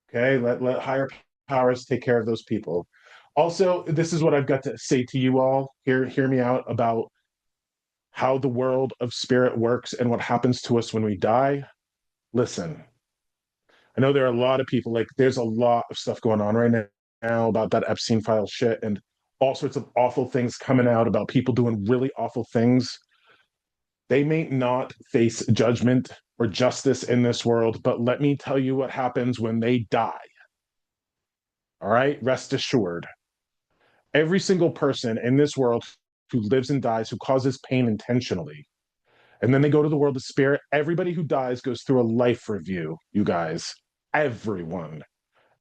Okay. Let higher powers take care of those people. Also, this is what I've got to say to you all. Hear me out about how the world of spirit works and what happens to us when we die. Listen, I know there are a lot of people, like, there's a lot of stuff going on right now about that Epstein file shit and all sorts of awful things coming out about people doing really awful things. They may not face judgment or justice in this world, but let me tell you what happens when they die. All right, rest assured. Every single person in this world who lives and dies, who causes pain intentionally, and then they go to the world of spirit, everybody who dies goes through a life review, you guys. Everyone.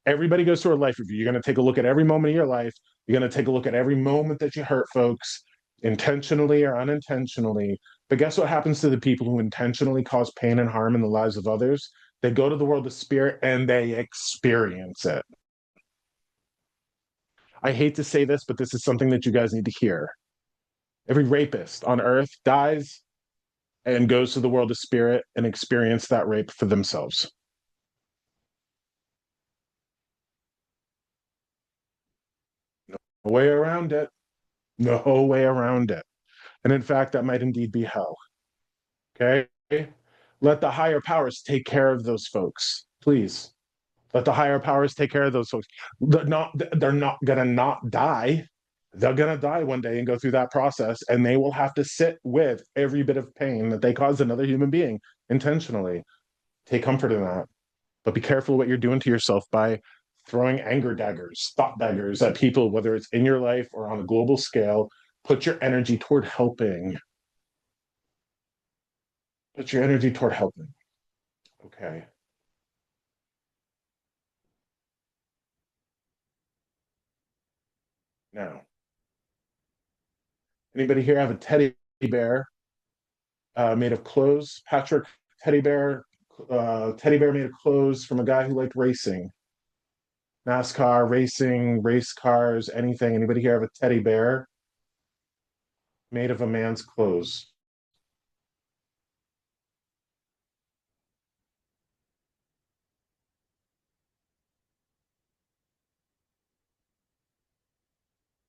Everybody goes through a life review. You're going to take a look at every moment of your life. You're going to take a look at every moment that you hurt folks, intentionally or unintentionally. But guess what happens to the people who intentionally cause pain and harm in the lives of others? They go to the world of spirit and they experience it. I hate to say this, but this is something that you guys need to hear. Every rapist on earth dies and goes to the world of spirit and experience that rape for themselves. No way around it. No way around it. And in fact, that might indeed be hell. Okay? Let the higher powers take care of those folks. Please. Let the higher powers take care of those folks. They're not gonna not die. They're gonna die one day and go through that process, and they will have to sit with every bit of pain that they caused another human being intentionally. Take comfort in that. But be careful what you're doing to yourself by throwing anger daggers, thought daggers at people, whether it's in your life or on a global scale. Put your energy toward helping. Put your energy toward helping. Okay. Now, anybody here have a teddy bear made of clothes? Patrick teddy bear made of clothes from a guy who liked racing, NASCAR, racing, race cars, anything. Anybody here have a teddy bear made of a man's clothes?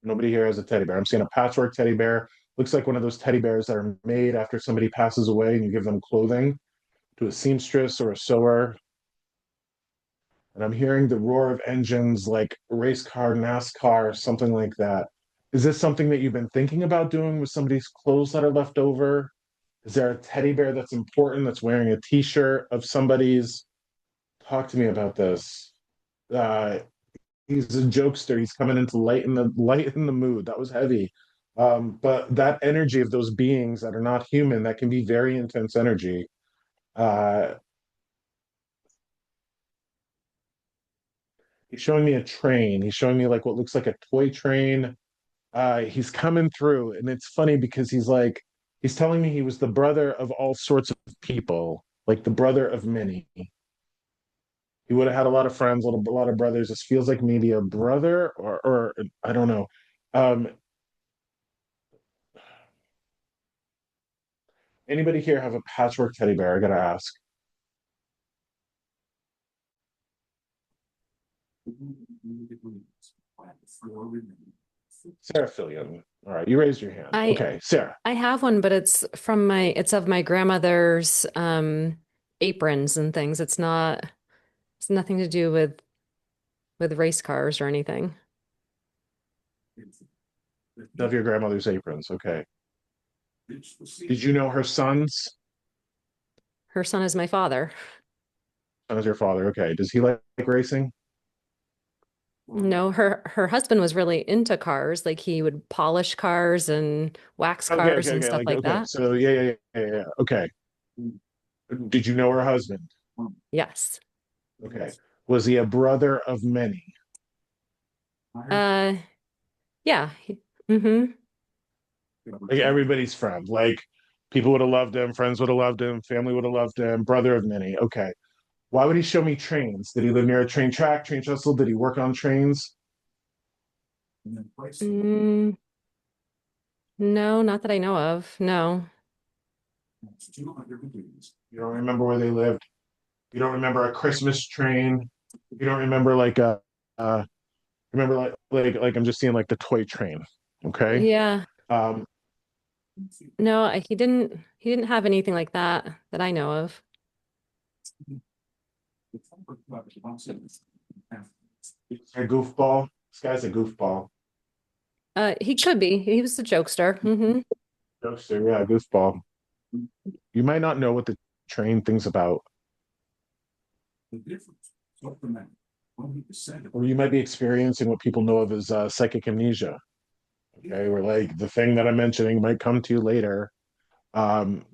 Nobody here has a teddy bear. I'm seeing a patchwork teddy bear. Looks like one of those teddy bears that are made after somebody passes away and you give them clothing to a seamstress or a sewer. And I'm hearing the roar of engines like race car, NASCAR, something like that. Is this something that you've been thinking about doing with somebody's clothes that are left over? Is there a teddy bear that's important that's wearing a t-shirt of somebody's? Talk to me about this. Uh, he's a jokester. He's coming into light in the mood. That was heavy. But that energy of those beings that are not human, that can be very intense energy. Uh, he's showing me a train. He's showing me like what looks like a toy train. He's coming through, and it's funny because he's telling me he was the brother of all sorts of people, like the brother of many. He would have had a lot of friends, a lot of brothers. This feels like maybe a brother, or I don't know. Um, Anybody here have a patchwork teddy bear? I gotta ask. Sarah Fillion. All right, you raised your hand. I Okay, Sarah. I have one, but it's of my grandmother's aprons and things. It's nothing to do with race cars or anything. Of your grandmother's aprons. Okay. Did you know her sons? Her son is my father. Son is your father. Okay. Does he like racing? No, her husband was really into cars. Like he would polish cars and wax Okay, cars okay, and okay. stuff Like, like okay. that. So yeah. Okay. Did you know her husband? Yes. Okay. Was he a brother of many? Uh, yeah. Mm-hmm. Like everybody's friend. Like people would have loved him, friends would have loved him, family would have loved him, brother of many. Okay. Why would he show me trains? Did he live near a train track, train trestle? Did he work on trains? Mm, no, not that I know of. No. You don't remember where they lived? You don't remember a Christmas train? You don't remember like a remember like I'm just seeing like the toy train. Okay. Yeah. Um, No, he didn't have anything like that that I know of. a goofball. This guy's a goofball. He could be. He was a jokester. Mm-hmm. Jokester, yeah, goofball. You might not know what the train thing's about. Or you might be experiencing what people know of as psychic amnesia. Okay, where like the thing that I'm mentioning might come to you later. Um,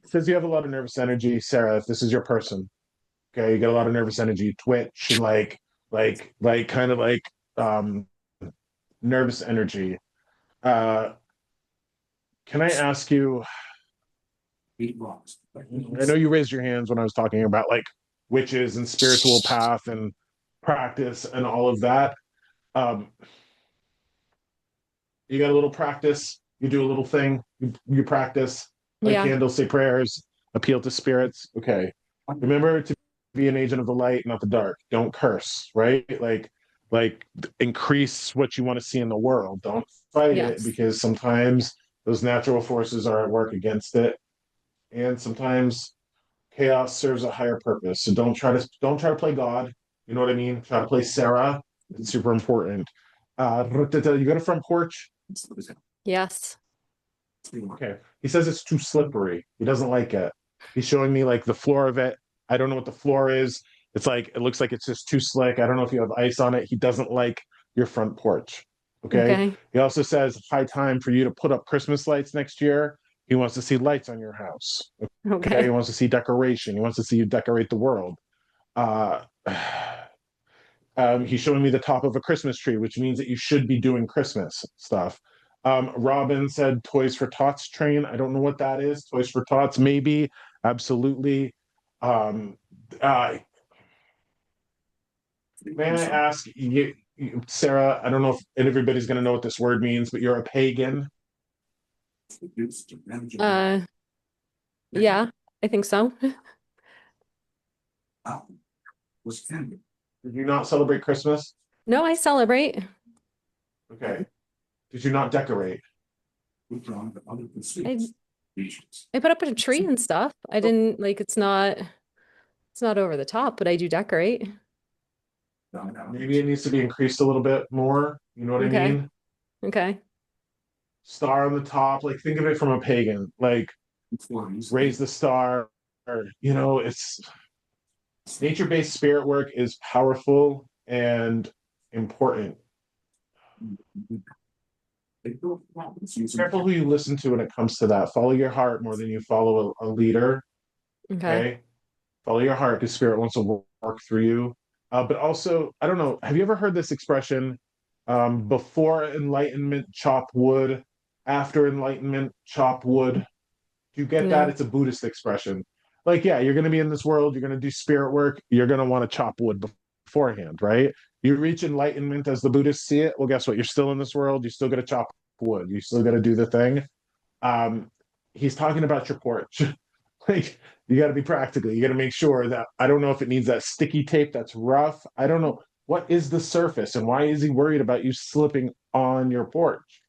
says you have a lot of nervous energy, Sarah. If this is your person, okay, you get a lot of nervous energy, twitch, and like kind of like um, nervous energy. Uh, can I ask you? I know you raised your hands when I was talking about like witches and spiritual path and practice and all of that. Um, you got a little practice, you do a little thing, you practice, light Yeah. candles, say prayers, appeal to spirits. Okay. Remember to be an agent of the light, not the dark. Don't curse, right? Like increase what you want to see in the world. Don't fight it Yes. because sometimes those natural forces are at work against it. And sometimes chaos serves a higher purpose. So don't try to play God. You know what I mean? Try to play Sarah. It's super important. You got a front porch? Yes. Okay. He says it's too slippery. He doesn't like it. He's showing me like the floor of it. I don't know what the floor is. It's like it looks like it's just too slick. I don't know if you have ice on it. He doesn't like your front porch. Okay. Okay. He also says high time for you to put up Christmas lights next year. He wants to see lights on your house. Okay. He Okay. wants to see decoration. He wants to see you decorate the world. Uh, he's showing me the top of a Christmas tree, which means that you should be doing Christmas stuff. Robin said Toys for Tots train. I don't know what that is. Toys for Tots, maybe, absolutely. Um, uh, may I ask Sarah? I don't know if everybody's going to know what this word means, but you're a pagan. Uh, yeah, I think so. Did you not celebrate Christmas? No, I celebrate. Okay. Did you not decorate? I I put up a tree and stuff. I didn't like it's not over the top, but I do decorate. Maybe it needs to be increased a little bit more. You know what I Okay. mean? Okay. Star on the top. Like think of it from a pagan. Like raise the star. Or, it's nature-based spirit work is powerful and important. Careful who you listen to when it comes to that. Follow your heart more than you follow a leader. Okay. Okay. Follow your heart because spirit wants to work through you. But also, I don't know, have you ever heard this expression? Before enlightenment, chop wood. After enlightenment, chop wood. Do you get that? No. It's a Buddhist expression. Like, yeah, you're going to be in this world, you're going to do spirit work, you're going to want to chop wood beforehand, right? You reach enlightenment as the Buddhists see it. Well, guess what? You're still in this world, you still got to chop wood, you still got to do the thing. Um, he's talking about your porch. Like, you got to be practical. You got to make sure that I don't know if it needs that sticky tape that's rough. I don't know. What is the surface and why is he worried about you slipping on your porch?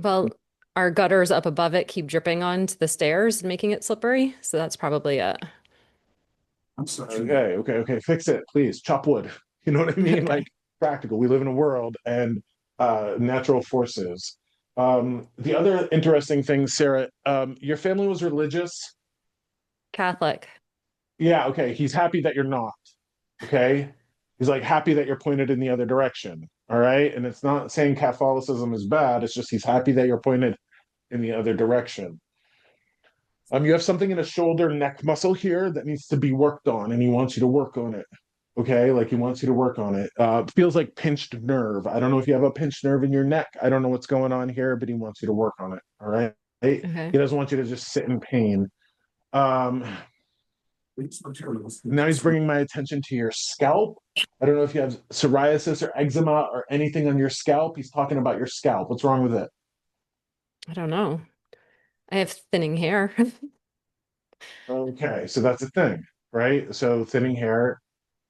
Well, our gutters up above it keep dripping onto the stairs, making it slippery. So that's probably it. Okay. Fix it, please. Chop wood. You know what I mean? Like Okay. practical. We live in a world and natural forces. The other interesting thing, Sarah, your family was religious. Catholic. Yeah, okay. He's happy that you're not. Okay. He's like happy that you're pointed in the other direction. All right. And it's not saying Catholicism is bad. It's just he's happy that you're pointed in the other direction. You have something in a shoulder neck muscle here that needs to be worked on, and he wants you to work on it. Okay, like he wants you to work on it. Feels like pinched nerve. I don't know if you have a pinched nerve in your neck. I don't know what's going on here, but he wants you to work on it. All right. He Okay. doesn't want you to just sit in pain. Um, Now he's bringing my attention to your scalp. I don't know if you have psoriasis or eczema or anything on your scalp. He's talking about your scalp. What's wrong with it? I don't know. I have thinning hair. Okay, so that's a thing, right? So thinning hair.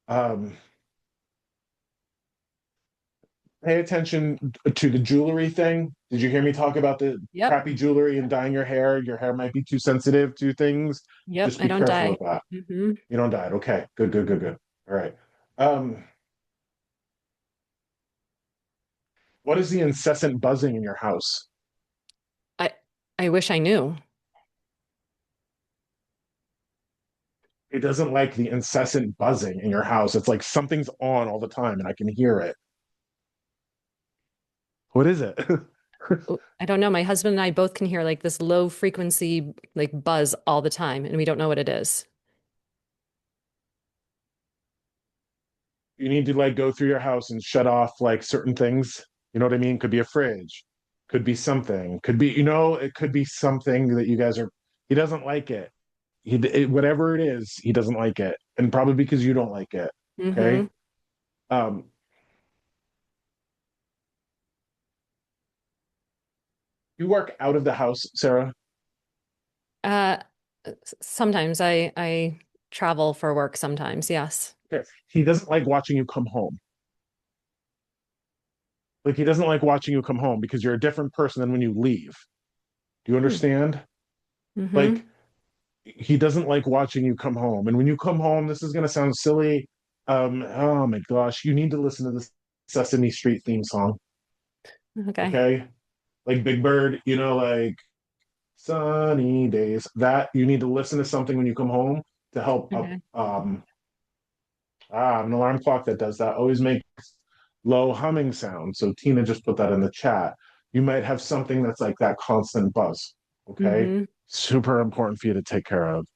Um, Pay attention to the jewelry thing. Did you hear me talk about the Yep. crappy jewelry and dyeing your hair? Your hair might be too sensitive to things. Yep. Just I be don't careful die. with that. Hmm. You don't dye it. Okay, good. All right. Um, what is the incessant buzzing in your house? I I wish I knew. It doesn't like the incessant buzzing in your house. It's like something's on all the time and I can hear it. What is it? I don't know. My husband and I both can hear like this low frequency like buzz all the time, and we don't know what it is. You need to like go through your house and shut off like certain things. You know what I mean? Could be a fridge, could be something, could be, it could be something that you guys are He doesn't like it. Whatever it is, he doesn't like it, and probably because you don't like it. Mm-hmm. Okay. Um, you work out of the house, Sarah. Uh, Sometimes I travel for work sometimes, yes. Okay. He doesn't like watching you come home. Like he doesn't like watching you come home because you're a different person than when you leave. Do you Hmm. understand? Mm-hmm. Like he doesn't like watching you come home. And when you come home, this is going to sound silly. Oh my gosh, you need to listen to the Sesame Street theme song. Okay. Okay. Like Big Bird, like sunny days. That you need to listen to something when you come home to help up. Okay. An alarm clock that does that always makes low humming sound. So Tina just put that in the chat. You might have something that's like that constant buzz. Okay. Mm-hmm. Super important for you to take care of.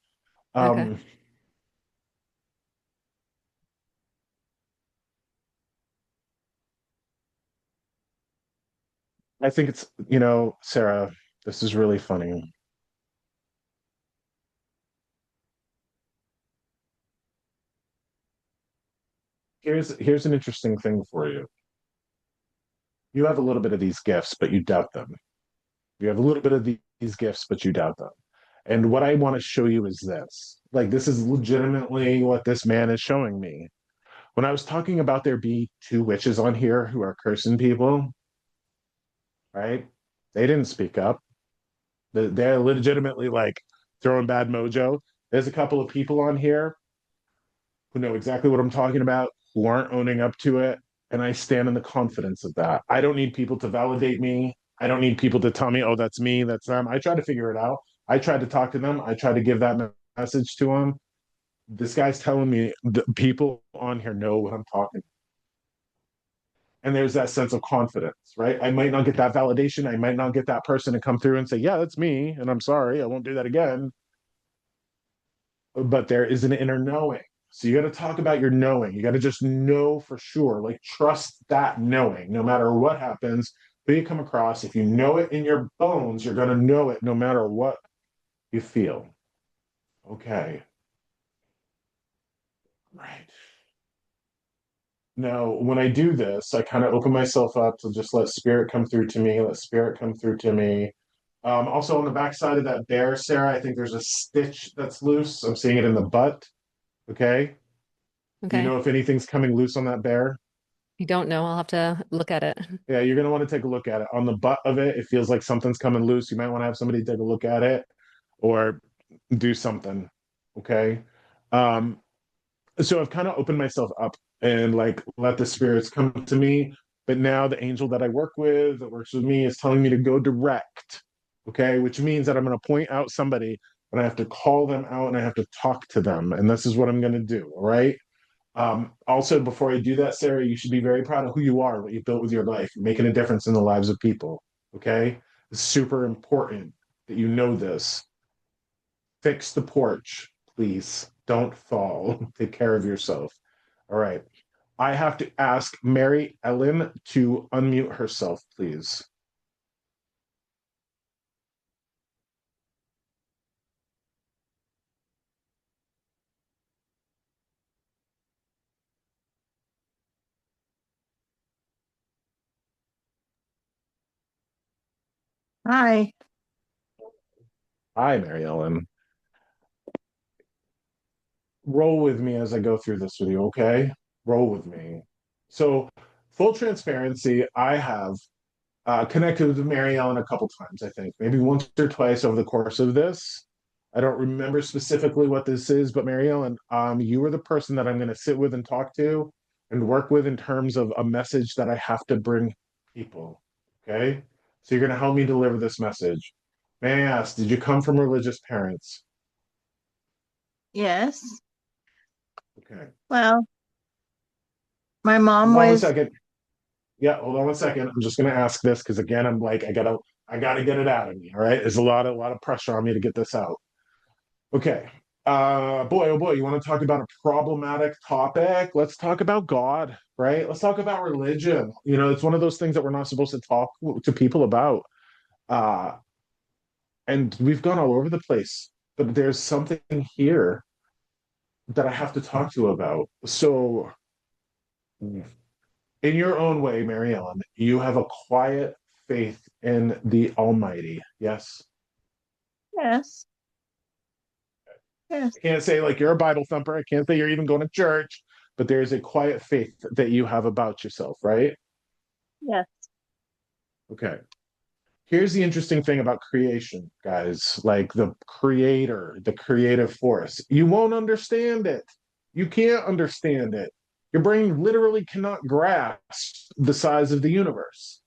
Okay. Um, I think it's, Sarah, this is really funny. Here's an interesting thing for you. You have a little bit of these gifts, but you doubt them. You have a little bit of these gifts, but you doubt them. And what I want to show you is this. Like, this is legitimately what this man is showing me. When I was talking about there be two witches on here who are cursing people, right? They didn't speak up. They're legitimately like throwing bad mojo. There's a couple of people on here who know exactly what I'm talking about, who aren't owning up to it. And I stand in the confidence of that. I don't need people to validate me. I don't need people to tell me, oh, that's me, that's them. I try to figure it out. I try to talk to them. I try to give that message to them. This guy's telling me the people on here know what I'm talking. And there's that sense of confidence, right? I might not get that validation. I might not get that person to come through and say, yeah, that's me. And I'm sorry, I won't do that again. But there is an inner knowing. So you got to talk about your knowing. You got to just know for sure, like trust that knowing, no matter what happens, who you come across. If you know it in your bones, you're going to know it no matter what you feel. Okay. Right. Now, when I do this, I kind of open myself up to just let spirit come through to me, let spirit come through to me. Also, on the back side of that bear, Sarah, I think there's a stitch that's loose. I'm seeing it in the butt. Okay. Do you Okay. know if anything's coming loose on that bear? You don't know. I'll have to look at it. Yeah, you're going to want to take a look at it. On the butt of it, it feels like something's coming loose. You might want to have somebody take a look at it or do something. Okay. Um, so I've kind of opened myself up and like let the spirits come to me. But now the angel that I work with, that works with me, is telling me to go direct. Okay, which means that I'm going to point out somebody and I have to call them out and I have to talk to them. And this is what I'm going to do. All right. Also, before I do that, Sarah, you should be very proud of who you are, what you built with your life. You're making a difference in the lives of people. Okay. It's super important that you know this. Fix the porch, please. Don't fall. Take care of yourself. All right. I have to ask Mary Ellen to unmute herself, please. Hi. Hi, Mary Ellen. Roll with me as I go through this with you, okay? Roll with me. So, full transparency, I have connected with Mary Ellen a couple times, I think, maybe once or twice over the course of this. I don't remember specifically what this is, but Mary Ellen, you are the person that I'm going to sit with and talk to and work with in terms of a message that I have to bring people. Okay? So you're going to help me deliver this message. May I ask, did you come from religious parents? Yes. Okay. Well, my mom Hold on one was, second. Yeah, hold on one second. I'm just gonna ask this because again, I'm like, I gotta get it out of me. All right. There's a lot of pressure on me to get this out. Okay. Boy, oh boy, you want to talk about a problematic topic? Let's talk about God, right? Let's talk about religion. It's one of those things that we're not supposed to talk to people about. Uh, And we've gone all over the place, but there's something here that I have to talk to you about. So, in your own way, Mary Ellen, you have a quiet faith in the Almighty. Yes. Yes. Yes. I can't say like you're a Bible thumper. I can't say you're even going to church, but there's a quiet faith that you have about yourself, right? Yes. Okay. Here's the interesting thing about creation, guys, like the creator, the creative force. You won't understand it. You can't understand it. Your brain literally cannot grasp the size of the universe.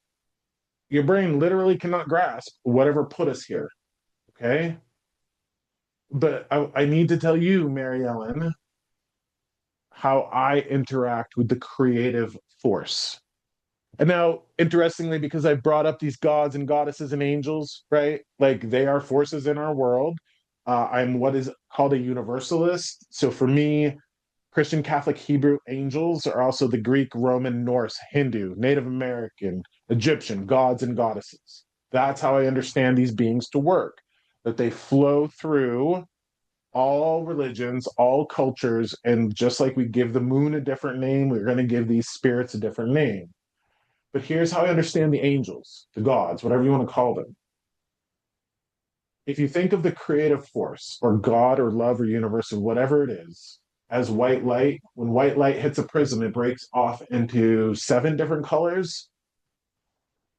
Your brain literally cannot grasp whatever put us here. Okay. But I need to tell you, Mary Ellen, how I interact with the creative force. And now, interestingly, because I brought up these gods and goddesses and angels, right? Like they are forces in our world. I'm what is called a universalist. So for me, Christian, Catholic, Hebrew angels are also the Greek, Roman, Norse, Hindu, Native American, Egyptian gods and goddesses. That's how I understand these beings to work, that they flow through all religions, all cultures, and just like we give the moon a different name, we're going to give these spirits a different name. But here's how I understand the angels, the gods, whatever you want to call them. If you think of the creative force or God or love or universe or whatever it is as white light, when white light hits a prism, it breaks off into 7 different colors.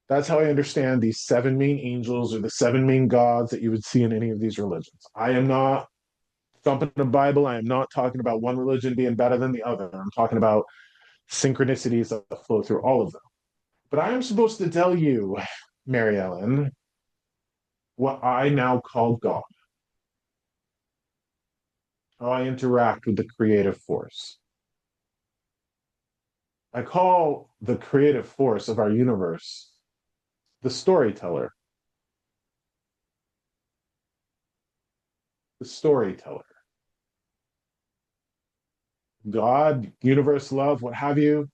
That's how I understand these 7 main angels or the 7 main gods that you would see in any of these religions. I am not thumping the Bible. I am not talking about one religion being better than the other. I'm talking about synchronicities that flow through all of them. But I am supposed to tell you, Mary Ellen, what I now call God, how I interact with the creative force. I call the creative force of our universe the storyteller. The storyteller. God, universe, love, what have you,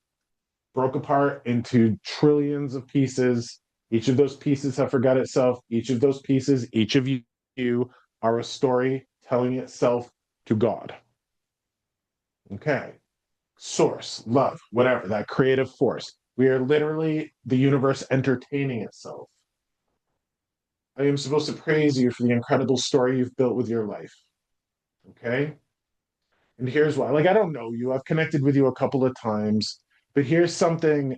broke apart into trillions of pieces. Each of those pieces have forgot itself. Each of those pieces, each of you are a story telling itself to God. Okay. Source, love, whatever, that creative force. We are literally the universe entertaining itself. I am supposed to praise you for the incredible story you've built with your life. Okay? And here's why. Like, I don't know you. I've connected with you a couple of times, but here's something.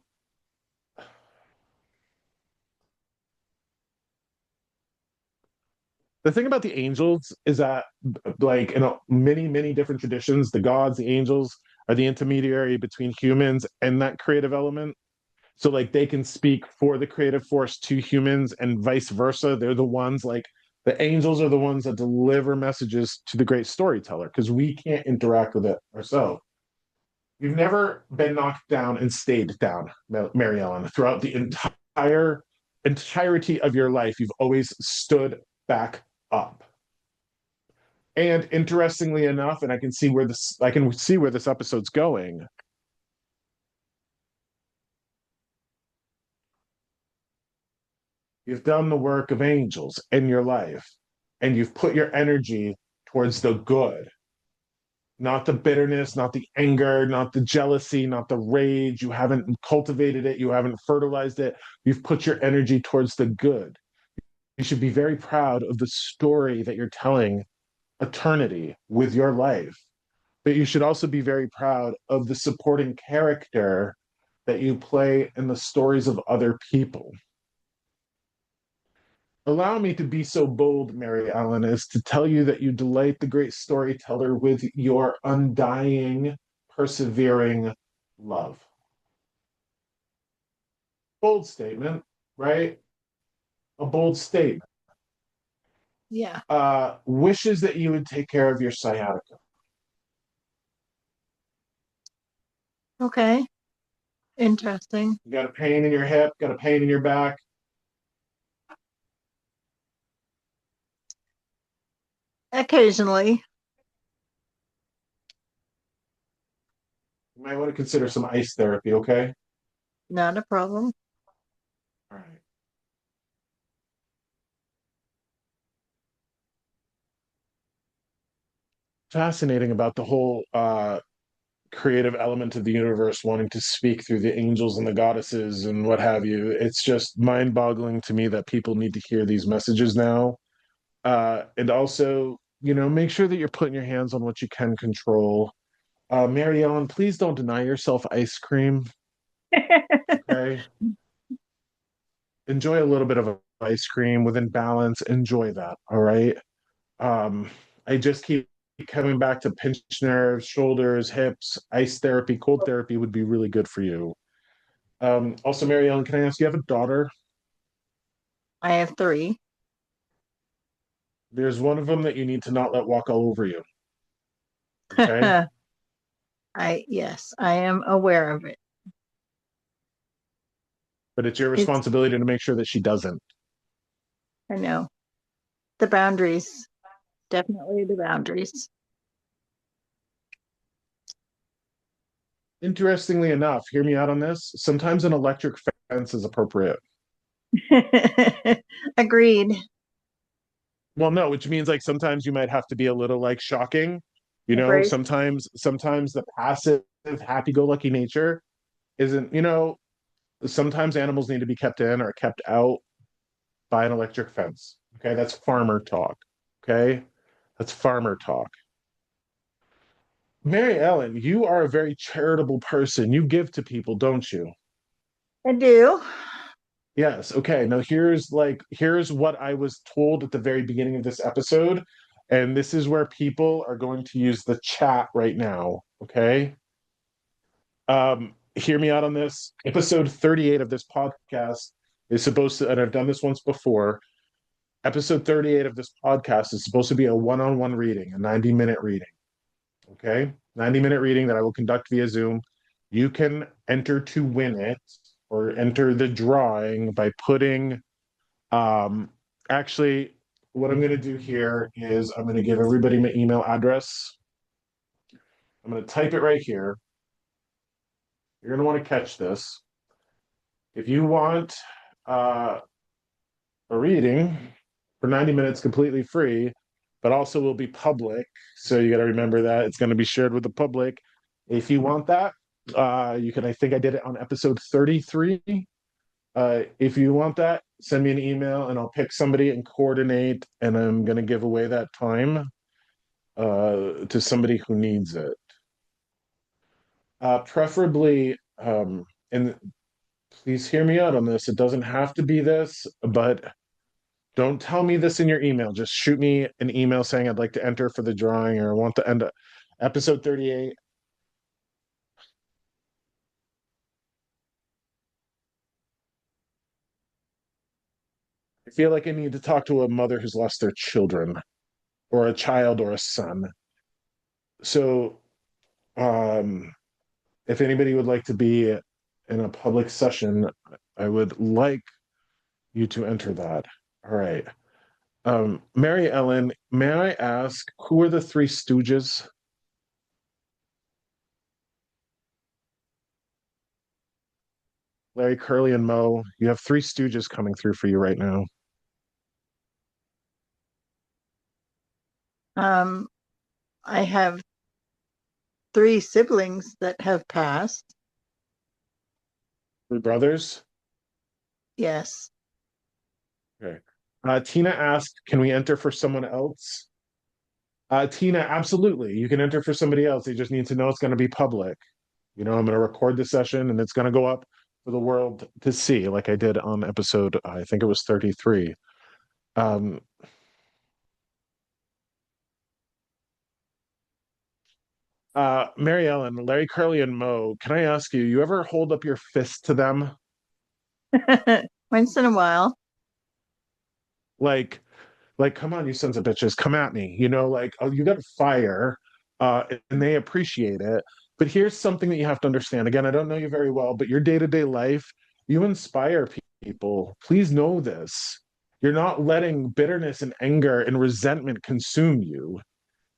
The thing about the angels is that, like, in many, many different traditions, the gods, the angels are the intermediary between humans and that creative element. So like they can speak for the creative force to humans and vice versa. They're the ones like the angels are the ones that deliver messages to the great storyteller because we can't interact with it ourselves. You've never been knocked down and stayed down, Mary Ellen. Throughout the entirety of your life, you've always stood back up. And interestingly enough, and I can see where this episode's going. You've done the work of angels in your life, and you've put your energy towards the good, not the bitterness, not the anger, not the jealousy, not the rage. You haven't cultivated it, you haven't fertilized it. You've put your energy towards the good. You should be very proud of the story that you're telling eternity with your life. But you should also be very proud of the supporting character that you play in the stories of other people. Allow me to be so bold, Mary Ellen, as to tell you that you delight the great storyteller with your undying, persevering love. Bold statement, right? A bold statement. Yeah. Wishes that you would take care of your sciatica. Okay. Interesting. You got a pain in your hip, got a pain in your back. Occasionally. You might want to consider some ice therapy, okay? Not a problem. All right. fascinating about the whole creative element of the universe wanting to speak through the angels and the goddesses and what have you. It's just mind-boggling to me that people need to hear these messages now. And also, make sure that you're putting your hands on what you can control. Mary Ellen, please don't deny yourself ice cream. Okay. Enjoy a little bit of ice cream within balance. Enjoy that. All right. Um, I just keep coming back to pinched nerves, shoulders, hips, ice therapy, cold therapy would be really good for you. Also, Mary Ellen, can I ask, you have a daughter? I have three. There's one of them that you need to not let walk all over you. Okay. Yes, I am aware of it. But it's your It's responsibility to make sure that she doesn't. I know the boundaries, definitely the boundaries. Interestingly enough, hear me out on this. Sometimes an electric fence is appropriate. Agreed. Well, no, which means like sometimes you might have to be a little like shocking. Agreed. Sometimes the passive, happy-go-lucky nature isn't, sometimes animals need to be kept in or kept out by an electric fence. Okay, that's farmer talk. Okay, that's farmer talk. Mary Ellen, you are a very charitable person. You give to people, don't you? I do. Yes. Okay. Now here's what I was told at the very beginning of this episode, and this is where people are going to use the chat right now. Okay. Hear me out on this. Episode 38 of this podcast is supposed to, and I've done this once before. Episode 38 of this podcast is supposed to be a one-on-one reading, a 90-minute reading. Okay. 90-minute reading that I will conduct via Zoom. You can enter to win it or enter the drawing by putting um, actually, what I'm going to do here is I'm going to give everybody my email address. I'm going to type it right here. You're going to want to catch this. If you want uh, a reading for 90 minutes completely free, but also will be public, so you got to remember that it's going to be shared with the public. If you want that, you can, I think I did it on episode 33. If you want that, send me an email and I'll pick somebody and coordinate, and I'm going to give away that time to somebody who needs it. Preferably, and please hear me out on this, it doesn't have to be this, but don't tell me this in your email. Just shoot me an email saying I'd like to enter for the drawing or I want to end episode 38. I feel like I need to talk to a mother who's lost their children or a child or a son. So, if anybody would like to be in a public session, I would like you to enter that. All right. Mary Ellen, may I ask who are the three stooges? Larry, Curly, and Moe. You have three stooges coming through for you right now. Um, I have three siblings that have passed. Three brothers? Yes. Okay. Tina asked, can we enter for someone else? Tina, absolutely. You can enter for somebody else. They just need to know it's going to be public. I'm going to record the session and it's going to go up for the world to see, like I did on episode, I think it was 33. Um, Mary Ellen, Larry, Curly, and Moe, can I ask you, you ever hold up your fist to them? Once in a while. Like, come on, you sons of bitches, come at me. Like, oh, you got fire, and they appreciate it. But here's something that you have to understand. Again, I don't know you very well, but your day-to-day life, you inspire people. Please know this. You're not letting bitterness and anger and resentment consume you.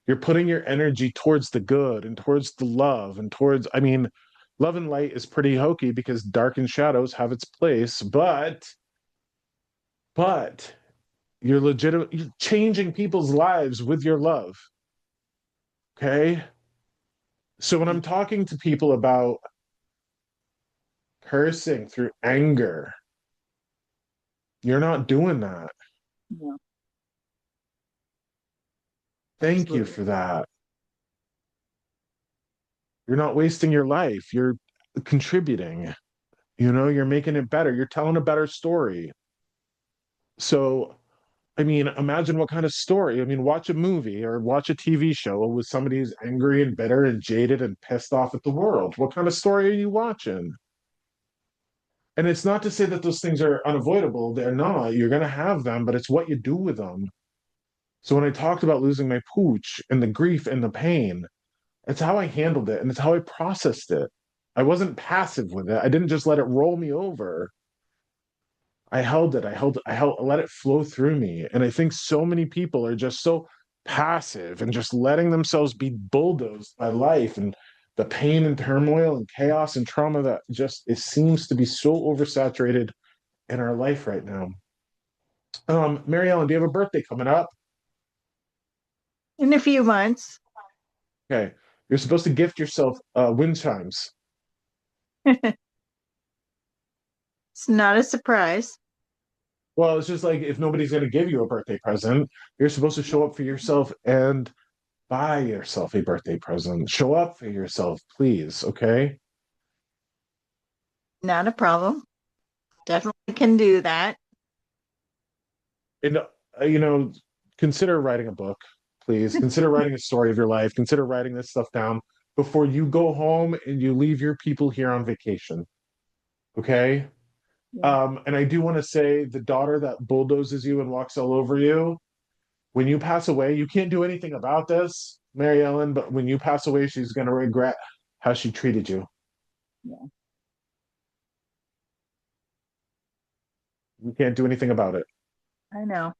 You're putting your energy towards the good and towards the love and towards, I mean, love and light is pretty hokey because dark and shadows have its place, but you're changing people's lives with your love. Okay. So when I'm talking to people about cursing through anger, you're not doing that. No, Thank you absolutely. for that. You're not wasting your life. You're contributing. You're making it better. You're telling a better story. So, I mean, imagine what kind of story. I mean, watch a movie or watch a TV show with somebody who's angry and bitter and jaded and pissed off at the world. What kind of story are you watching? And it's not to say that those things are unavoidable. They're not. You're going to have them, but it's what you do with them. So when I talked about losing my pooch and the grief and the pain, it's how I handled it and it's how I processed it. I wasn't passive with it. I didn't just let it roll me over. I held it. Let it flow through me. And I think so many people are just so passive and just letting themselves be bulldozed by life and the pain and turmoil and chaos and trauma that just it seems to be so oversaturated in our life right now. Mary Ellen, do you have a birthday coming up? In a few months. Okay. You're supposed to gift yourself wind chimes. It's not a surprise. Well, it's just like if nobody's going to give you a birthday present, you're supposed to show up for yourself and buy yourself a birthday present. Show up for yourself, please. Okay. Not a problem. Definitely can do that. And, consider writing a book, please. Consider writing a story of your life. Consider writing this stuff down before you go home and you leave your people here on vacation. Okay. Yeah. And I do want to say the daughter that bulldozes you and walks all over you, when you pass away, you can't do anything about this, Mary Ellen, but when you pass away, she's going to regret how she treated you. Yeah. You can't do anything about it. I know.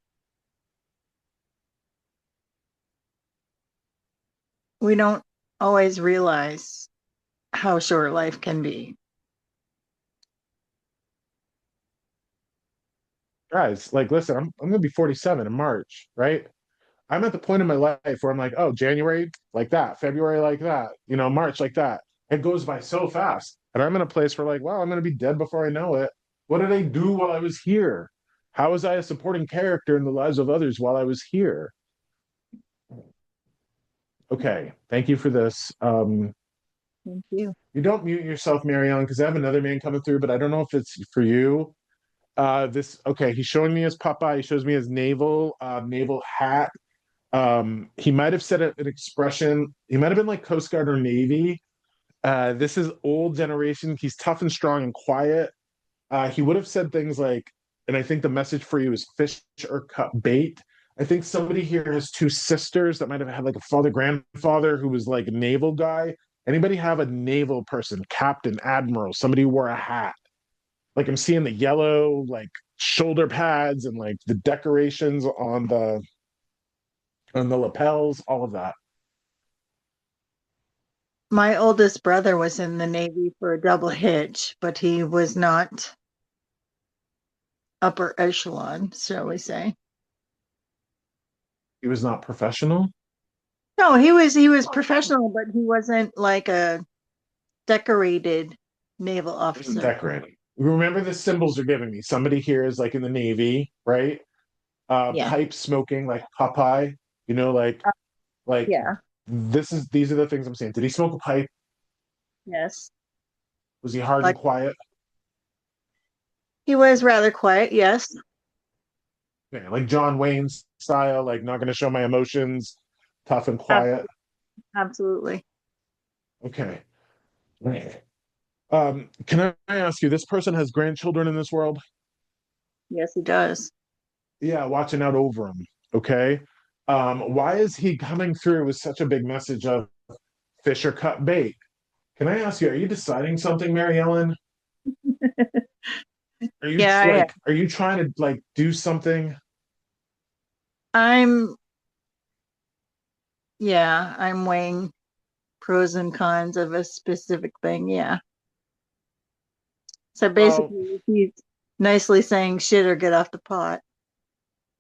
We don't always realize how short life can be. Guys, like, listen, I'm going to be 47 in March, right? I'm at the point in my life where I'm like, oh, January like that, February like that, March like that. It goes by so fast. And I'm in a place where, like, wow, I'm going to be dead before I know it. What did I do while I was here? How was I a supporting character in the lives of others while I was here? Okay, thank you for this. Thank you. You don't mute yourself, Mary Ellen, because I have another man coming through, but I don't know if it's for you. Okay, he's showing me his Popeye. He shows me his naval hat. He might have said an expression. He might have been like Coast Guard or Navy. This is old generation. He's tough and strong and quiet. He would have said things like, and I think the message for you is fish or cut bait. I think somebody here has two sisters that might have had like a father, grandfather who was like a naval guy. Anybody have a naval person, captain, admiral, somebody who wore a hat? Like I'm seeing the yellow, like shoulder pads and like the decorations on the lapels, all of that. My oldest brother was in the Navy for a double hitch, but he was not upper echelon, shall we say. He was not professional. No, he was professional, but he wasn't like a decorated naval He wasn't officer. decorating. Remember the symbols you're giving me. Somebody here is like in the Navy, right? Yeah. Pipe smoking, like Popeye. Like Uh, like yeah. these are the things I'm saying. Did he smoke a pipe? Yes. Was he hard and Like quiet? he was rather quiet, yes. Yeah, like John Wayne style, like not going to show my emotions, tough and quiet. Absolutely. Absolutely. Okay. Right. Can I ask you, this person has grandchildren in this world? Yes, he does. Yeah, watching out over him. Okay. Why is he coming through with such a big message of fish or cut bait? Can I ask you, are you deciding something, Mary Ellen? Yeah, yeah. Are you trying to like do something? I'm yeah, I'm weighing pros and cons of a specific thing. Yeah. So Well, basically he's nicely saying shit or get off the pot.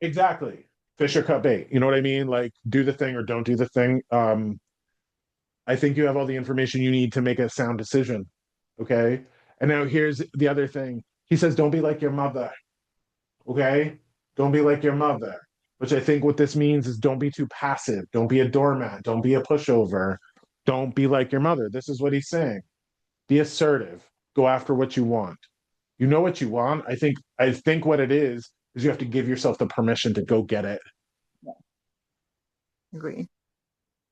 exactly. Fish or cut bait. You know what I mean? Like do the thing or don't do the thing. I think you have all the information you need to make a sound decision. Okay. And now here's the other thing. He says, don't be like your mother. Okay. Don't be like your mother. Which I think what this means is don't be too passive. Don't be a doormat. Don't be a pushover. Don't be like your mother. This is what he's saying. Be assertive. Go after what you want. You know what you want. I think what it is you have to give yourself the permission to go get it. Agree.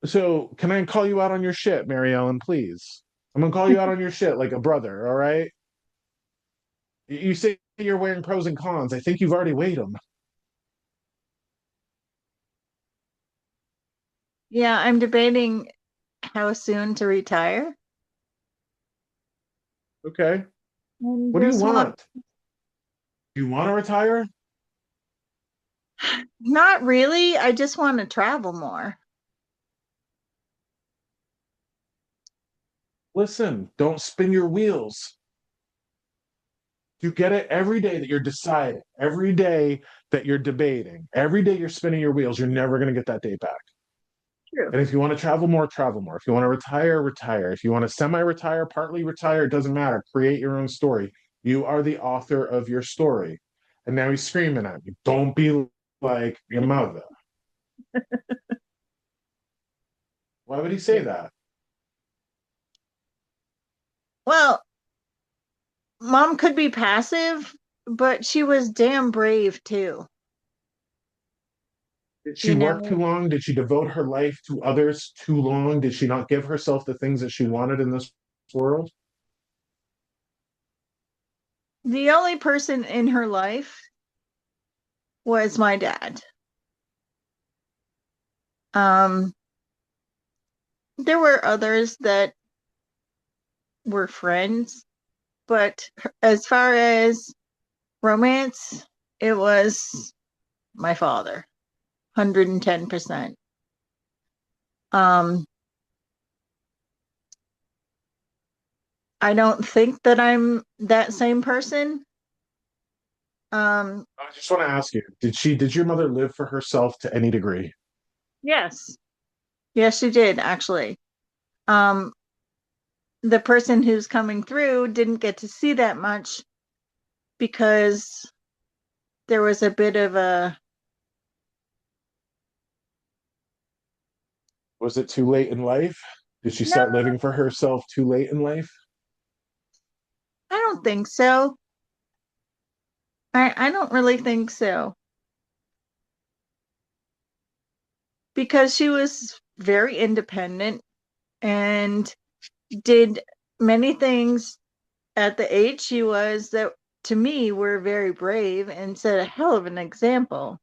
So can I call you out on your shit, Mary Ellen, please? I'm gonna call you out on your shit like a brother, all right? You say you're weighing pros and cons. I think you've already weighed them. Yeah, I'm debating how soon to retire. Okay. And What do you just want, want? Do you want to retire? not really. I just want to travel more. Listen, don't spin your wheels. You get it every day that you're deciding, every day that you're debating, every day you're spinning your wheels, you're never going to get that day back. True. And if you want to travel more, travel more. If you want to retire, retire. If you want to semi retire, partly retire, it doesn't matter. Create your own story. You are the author of your story. And now he's screaming at me, don't be like your mother. Why would he say that? Well, mom could be passive, but she was damn brave too. Did she You work too know, long? Did she devote her life to others too long? Did she not give herself the things that she wanted in this world? the only person in her life was my dad. Um, there were others that were friends, but as far as romance, it was my father, 110%. Um, I don't think that I'm that same person. Um, I just want to ask you, did your mother live for herself to any degree? yes, yes, she did actually. Um, the person who's coming through didn't get to see that much because there was a bit of a, Was it too late in life? Did she no, start living for herself too late in life? I don't think so. I don't really think so because she was very independent and did many things at the age she was that to me were very brave and set a hell of an example.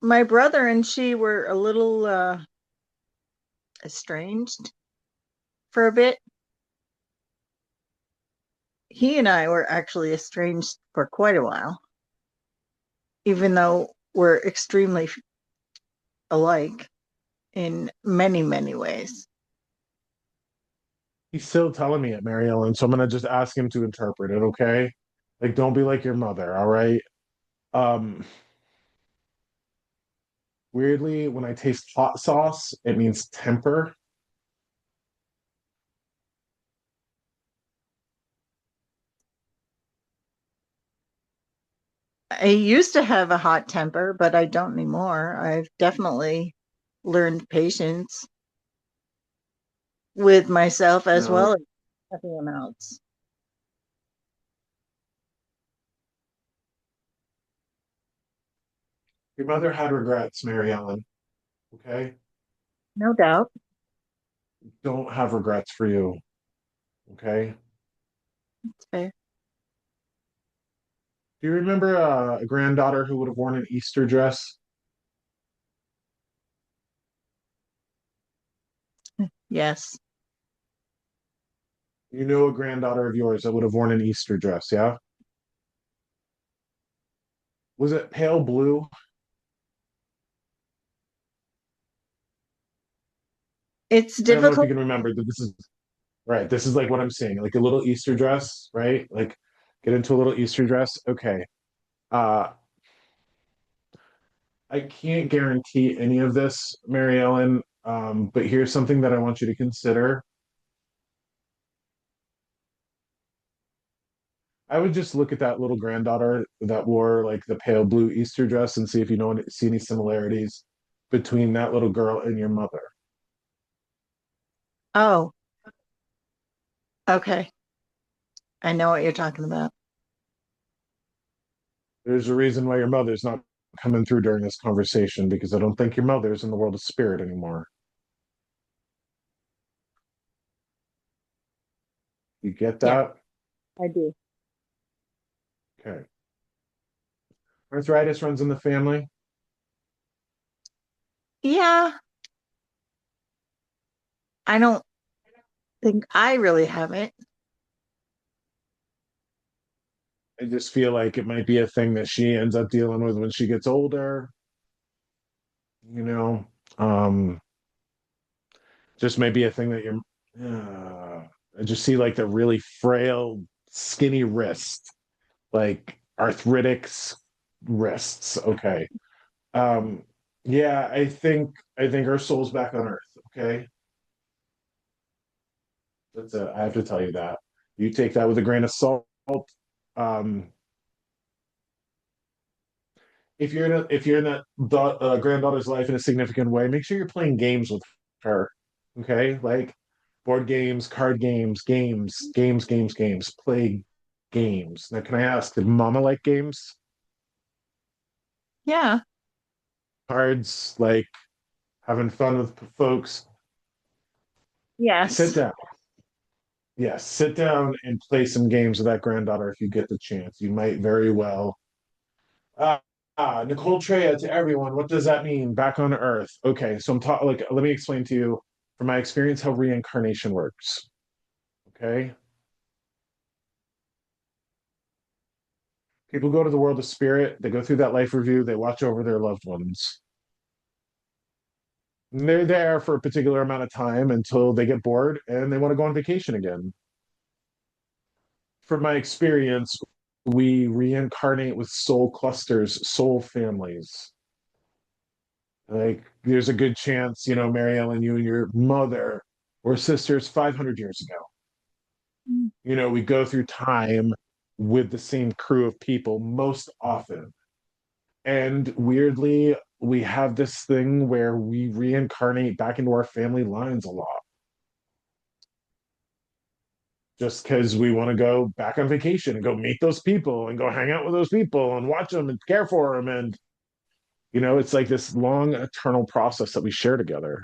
My brother and she were a little estranged for a bit. He and I were actually estranged for quite a while, even though we're extremely alike in many, many ways. He's still telling me it, Mary Ellen, so I'm gonna just ask him to interpret it, okay? Like, don't be like your mother, all right? Um, Weirdly, when I taste hot sauce, it means temper. I used to have a hot temper, but I don't anymore. I've definitely learned patience with myself as No, well as everyone else. your mother had regrets, Mary Ellen, okay? No doubt. Don't have regrets for you, okay? It's fair. Do you remember a granddaughter who would have worn an Easter dress? Yes. You know a granddaughter of yours that would have worn an Easter dress, yeah? Was it pale blue? It's I don't know if you difficult. can remember that this is right. This is like what I'm saying, like a little Easter dress, right? Like get into a little Easter dress. Okay. Uh I can't guarantee any of this, Mary Ellen, but here's something that I want you to consider. I would just look at that little granddaughter that wore like the pale blue Easter dress and see if you know see any similarities between that little girl and your mother. Oh, okay. I know what you're talking about. There's a reason why your mother's not coming through during this conversation because I don't think your mother's in the world of spirit anymore. You get Yeah, that? I do. Okay. Arthritis runs in the family. Yeah, I don't think I really have it. I just feel like it might be a thing that she ends up dealing with when she gets older, you know. Um, just maybe a thing that you're I just see like the really frail, skinny wrist, like wrists. Okay. Um, yeah, I think our soul's back on Earth. Okay. That's I have to tell you that. You take that with a grain of salt. Um, if you're in that granddaughter's life in a significant way, make sure you're playing games with her. Okay, like board games, card games. Play games. Now, can I ask, did Mama like games? Yeah. Cards, like having fun with folks. Sit Yes. down. Yes, sit down and play some games with that granddaughter if you get the chance. You might very well. Uh, Nicole Treya to everyone. What does that mean? Back on Earth. Okay, so I'm talking. Like, let me explain to you from my experience how reincarnation works. Okay, people go to the world of spirit. They go through that life review. They watch over their loved ones. And they're there for a particular amount of time until they get bored and they want to go on vacation again. From my experience, we reincarnate with soul clusters, soul families. Like, there's a good chance, Mary Ellen, you and your mother were sisters 500 years ago. We go through time with the same crew of people most often. And weirdly, we have this thing where we reincarnate back into our family lines a lot just because we want to go back on vacation and go meet those people and go hang out with those people and watch them and care for them. And, it's like this long eternal process that we share together.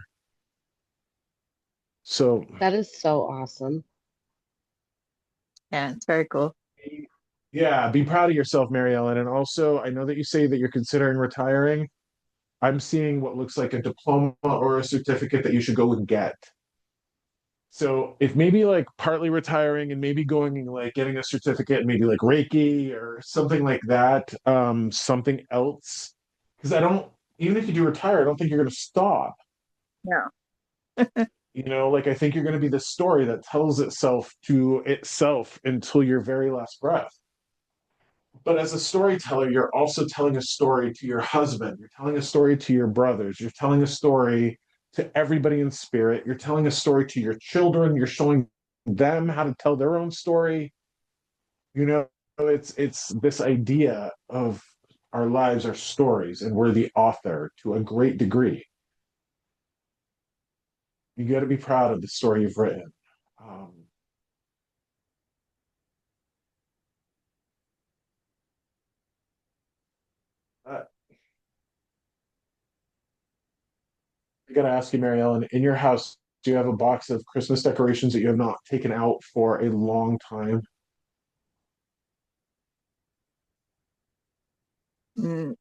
So, That is so awesome. Yeah, it's very cool. yeah, be proud of yourself, Mary Ellen. And also, I know that you say that you're considering retiring. I'm seeing what looks like a diploma or a certificate that you should go and get. So if maybe like partly retiring and maybe going and like getting a certificate, maybe like Reiki or something like that, something else. Because even if you do retire, I don't think you're going to stop. No. Like I think you're going to be the story that tells itself to itself until your very last breath. But as a storyteller, you're also telling a story to your husband, you're telling a story to your brothers, you're telling a story to everybody in spirit, you're telling a story to your children, you're showing them how to tell their own story. You know, it's this idea of our lives are stories and we're the author to a great degree. You got to be proud of the story you've written. Um, uh, I got to ask you, Mary Ellen, in your house, do you have a box of Christmas decorations that you have not taken out for a long time? Mm,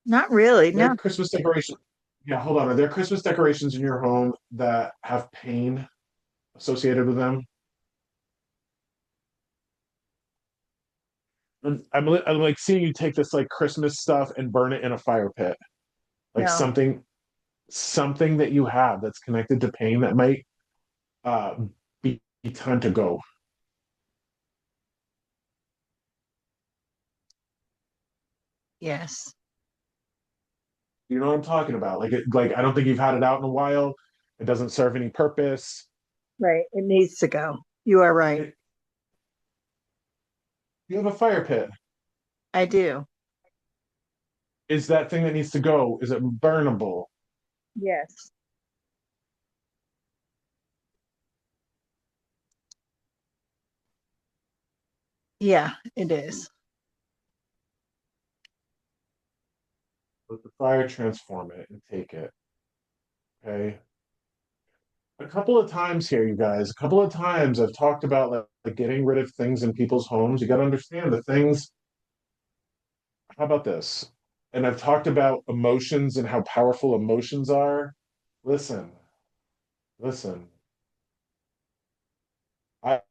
not really. There No. are Christmas decorations. Yeah, hold on. Are there Christmas decorations in your home that have pain associated with them? I'm like seeing you take this like Christmas stuff and burn it in a fire pit, like No. something that you have that's connected to pain that might uh, be time to go. Yes. You know what I'm talking about? Like I don't think you've had it out in a while. It doesn't serve any purpose. Right. It needs to go. You are right. It, you have a fire pit. I do. Is that thing that needs to go? Is it burnable? Yes. Yeah, it is. Let the fire transform it and take it. Okay. A couple of times here, you guys, a couple of times I've talked about like getting rid of things in people's homes. You got to understand the things. How about this? And I've talked about emotions and how powerful emotions are. Listen, listen.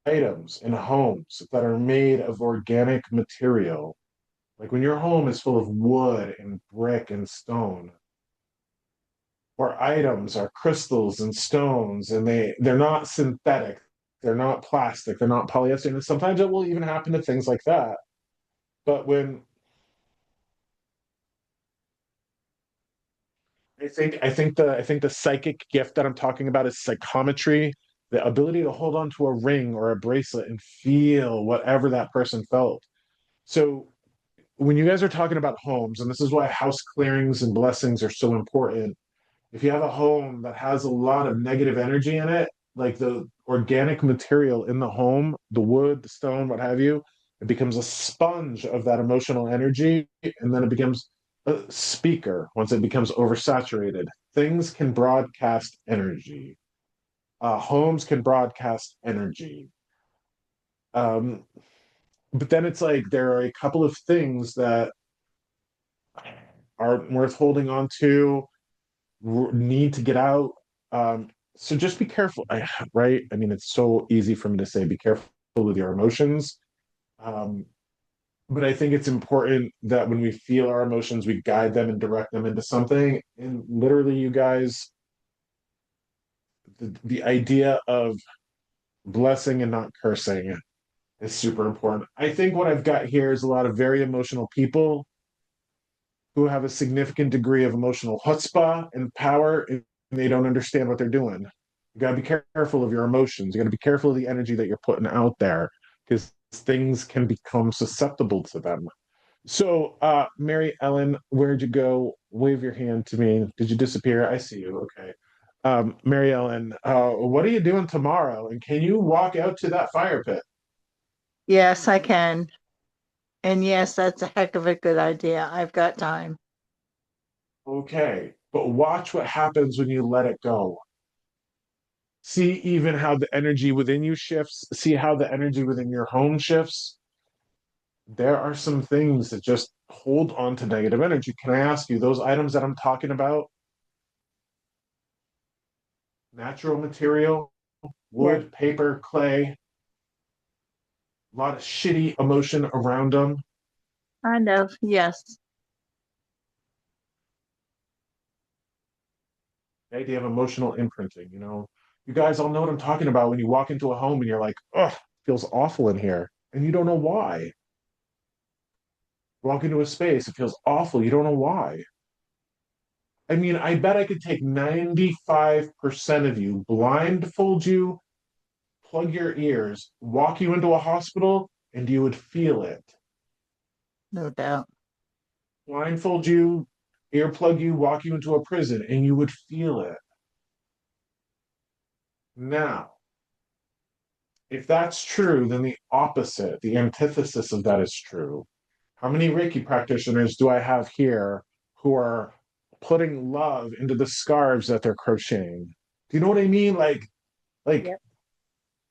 Items in homes that are made of organic material, like when your home is full of wood and brick and stone, or items are crystals and stones, and they're not synthetic, they're not plastic, they're not polyester, and sometimes it will even happen to things like that. But when I think the psychic gift that I'm talking about is psychometry, the ability to hold on to a ring or a bracelet and feel whatever that person felt. So when you guys are talking about homes, and this is why house clearings and blessings are so important, if you have a home that has a lot of negative energy in it, like the organic material in the home, the wood, the stone, what have you, it becomes a sponge of that emotional energy, and then it becomes a speaker once it becomes oversaturated. Things can broadcast energy. Homes can broadcast energy. Um, but then it's like there are a couple of things that aren't worth holding on to, need to get out. So just be careful, right? I mean, it's so easy for me to say be careful with your emotions. Um, but I think it's important that when we feel our emotions, we guide them and direct them into something. And literally, you guys, the idea of blessing and not cursing is super important. I think what I've got here is a lot of very emotional people who have a significant degree of emotional chutzpah and power, and they don't understand what they're doing. You got to be careful of your emotions. You got to be careful of the energy that you're putting out there because things can become susceptible to them. So, Mary Ellen, where'd you go? Wave your hand to me. Did you disappear? I see you. Okay. Mary Ellen, what are you doing tomorrow? And can you walk out to that fire pit? Yes, I can. And yes, that's a heck of a good idea. I've got time. Okay. But watch what happens when you let it go. See even how the energy within you shifts. See how the energy within your home shifts. There are some things that just hold on to negative energy. Can I ask you, those items that I'm talking about, natural material, Yes, wood, paper, clay, a lot of shitty emotion around them. kind of. Yes. The idea of emotional imprinting, you guys all know what I'm talking about when you walk into a home and you're like, oh, feels awful in here. And you don't know why. Walk into a space, it feels awful. You don't know why. I mean, I bet I could take 95% of you, blindfold you, plug your ears, walk you into a hospital, and you would feel it. No doubt. Blindfold you, earplug you, walk you into a prison, and you would feel it. Now, if that's true, then the opposite, the antithesis of that is true. How many Reiki practitioners do I have here who are putting love into the scarves that they're crocheting? Do you know what I mean? Like Yep.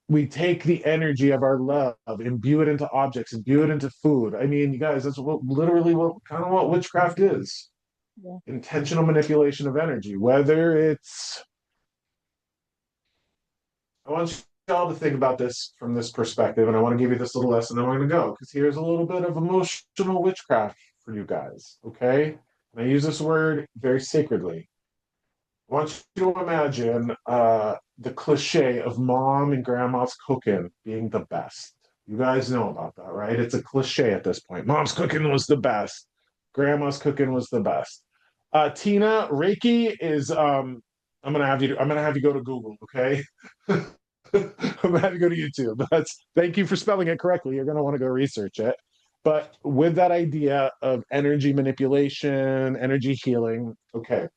we take the energy of our love, imbue it into objects, imbue it into food. I mean, you guys, that's literally what kind of what witchcraft is. Yeah. Intentional manipulation of energy, whether it's I want you all to think about this from this perspective, and I want to give you this little lesson. I'm going to go because here's a little bit of emotional witchcraft for you guys. Okay, and I use this word very sacredly. I want you to imagine the cliche of mom and grandma's cooking being the best. You guys know about that, right? It's a cliche at this point. Mom's cooking was the best. Grandma's cooking was the best. Tina, Reiki is I'm gonna have you go to Google, okay? I'm gonna have you go to YouTube. Thank you for spelling it correctly. You're gonna want to go research it. But with that idea of energy manipulation, energy healing, okay.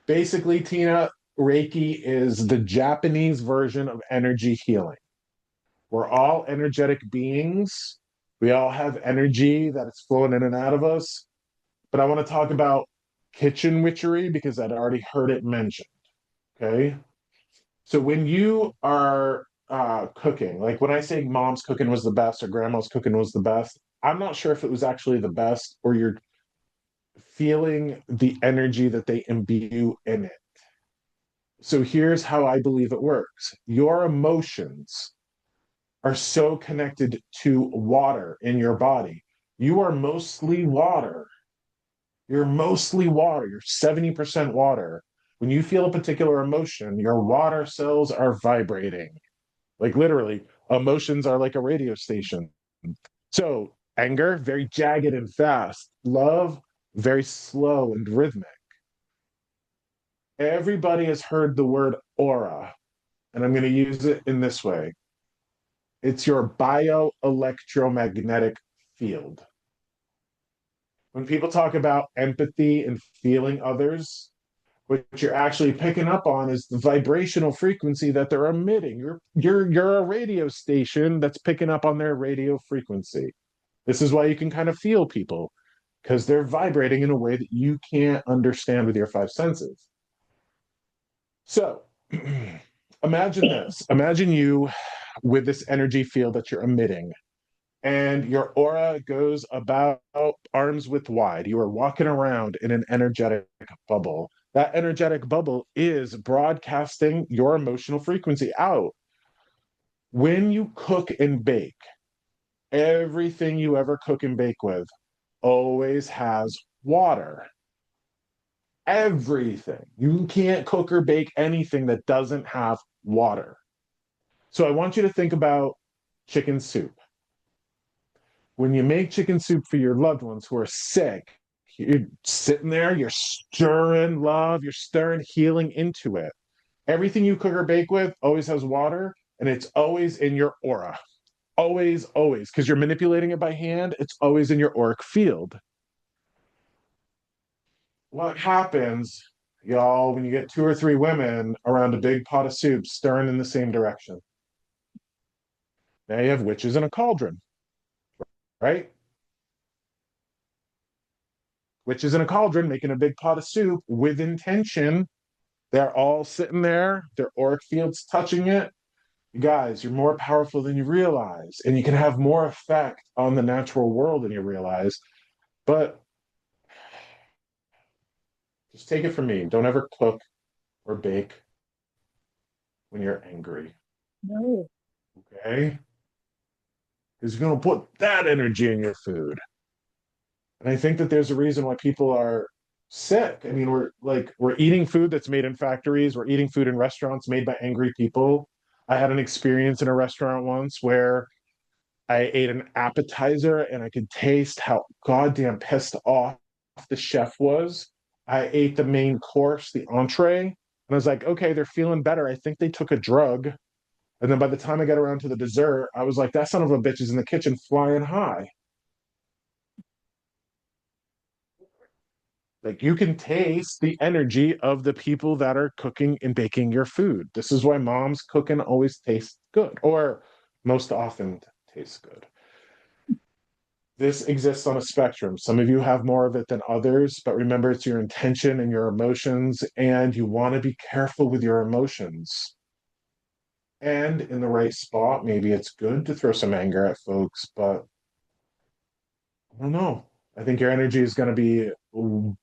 Basically, Tina, Reiki is the Japanese version of energy healing. We're all energetic beings. We all have energy that is flowing in and out of us. But I want to talk about kitchen witchery because I'd already heard it mentioned. Okay. So when you are cooking, like when I say mom's cooking was the best or grandma's cooking was the best, I'm not sure if it was actually the best or you're feeling the energy that they imbue in it. So here's how I believe it works. Your emotions are so connected to water in your body. You are mostly water. You're mostly water. You're 70% water. When you feel a particular emotion, your water cells are vibrating. Like literally, emotions are like a radio station. So, anger, very jagged and fast. Love, very slow and rhythmic. Everybody has heard the word aura, and I'm going to use it in this way. It's your bioelectromagnetic field. When people talk about empathy and feeling others, what you're actually picking up on is the vibrational frequency that they're emitting. You're a radio station that's picking up on their radio frequency. This is why you can kind of feel people because they're vibrating in a way that you can't understand with your five senses. So imagine this. Imagine you with this energy field that you're emitting and your aura goes about arms width wide. You are walking around in an energetic bubble. That energetic bubble is broadcasting your emotional frequency out. When you cook and bake, everything you ever cook and bake with always has water. Everything. You can't cook or bake anything that doesn't have water. So I want you to think about chicken soup. When you make chicken soup for your loved ones who are sick, you're sitting there, you're stirring love, you're stirring healing into it. Everything you cook or bake with always has water and it's always in your aura. Always, always, because you're manipulating it by hand, it's always in your auric field. What happens, y'all, when you get two or three women around a big pot of soup stirring in the same direction? Now you have witches in a cauldron, right? Witches in a cauldron making a big pot of soup with intention. They're all sitting there, their auric fields touching it. You guys, you're more powerful than you realize, and you can have more effect on the natural world than you realize. But just take it from me. Don't ever cook or bake when you're angry. No. Okay? Because you're going to put that energy in your food. And I think that there's a reason why people are sick. I mean, we're eating food that's made in factories, we're eating food in restaurants made by angry people. I had an experience in a restaurant once where I ate an appetizer and I could taste how goddamn pissed off the chef was. I ate the main course, the entree, and I was like, okay, they're feeling better. I think they took a drug. And then by the time I got around to the dessert, I was like, that son of a bitch is in the kitchen flying high. Like you can taste the energy of the people that are cooking and baking your food. This is why mom's cooking always tastes good, or most often tastes good. This exists on a spectrum. Some of you have more of it than others, but remember it's your intention and your emotions, and you want to be careful with your emotions. And in the right spot, maybe it's good to throw some anger at folks, but I don't know. I think your energy is going to be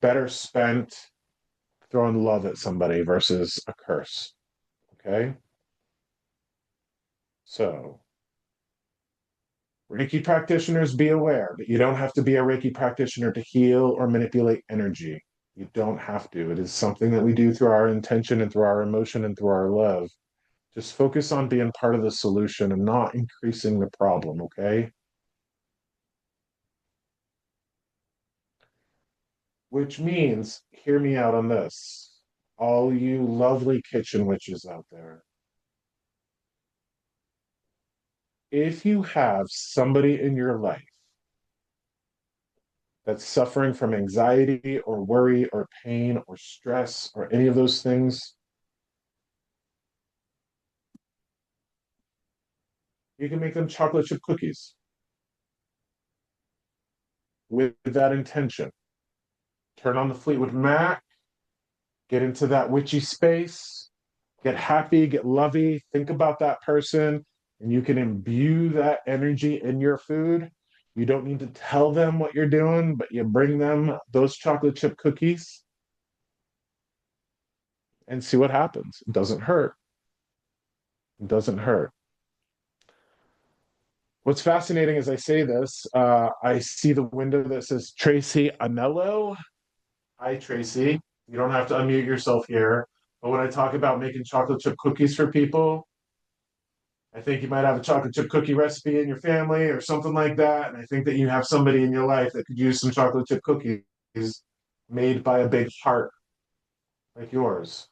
better spent throwing love at somebody versus a curse. Okay? So, Reiki practitioners, be aware that you don't have to be a Reiki practitioner to heal or manipulate energy. You don't have to. It is something that we do through our intention and through our emotion and through our love. Just focus on being part of the solution and not increasing the problem, okay? Which means, hear me out on this, all you lovely kitchen witches out there. If you have somebody in your life that's suffering from anxiety or worry or pain or stress or any of those things, you can make them chocolate chip cookies with that intention. Turn on the Fleetwood Mac, get into that witchy space, get happy, get lovey, think about that person, and you can imbue that energy in your food. You don't need to tell them what you're doing, but you bring them those chocolate chip cookies and see what happens. It doesn't hurt. It doesn't hurt. What's fascinating as I say this, I see the window that says Tracy Anello. Hi, Tracy. You don't have to unmute yourself here. But when I talk about making chocolate chip cookies for people, I think you might have a chocolate chip cookie recipe in your family or something like that. And I think that you have somebody in your life that could use some chocolate chip cookies made by a big heart like yours.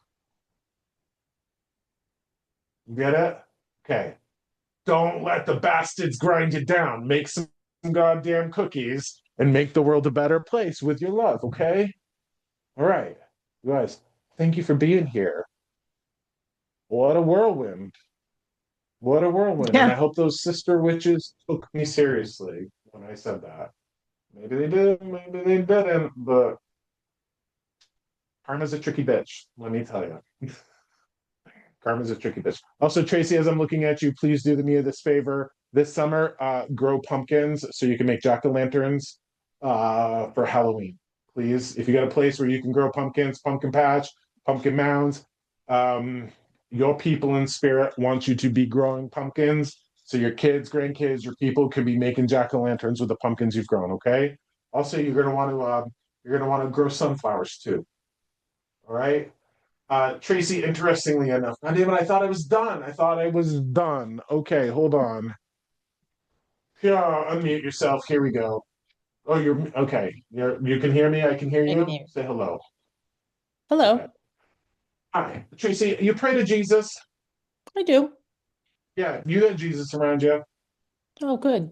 You get it? Okay. Don't let the bastards grind you down. Make some goddamn cookies and make the world a better place with your love, okay? All right. You guys, thank you for being here. What a whirlwind. What a whirlwind. And I Yeah. hope those sister witches took me seriously when I said that. Maybe they did, maybe they didn't, but karma's a tricky bitch, let me tell you. Karma's a tricky bitch. Also, Tracy, as I'm looking at you, please do me this favor. This summer, grow pumpkins so you can make jack-o'-lanterns for Halloween. Please, if you got a place where you can grow pumpkins, pumpkin patch, pumpkin mounds, your people in spirit want you to be growing pumpkins so your kids, grandkids, your people can be making jack-o'-lanterns with the pumpkins you've grown, okay? Also, you're gonna want to grow sunflowers too. All right. Tracy, interestingly enough, God damn it, I thought I was done. I thought I was done. Okay, hold on. Yeah, unmute yourself. Here we go. Oh, you're okay. You can hear me. I can hear I you. can hear. Say hello. Hello. Okay. Hi, Tracy. You pray to Jesus. I do. Yeah, you got Jesus around you. Oh, good.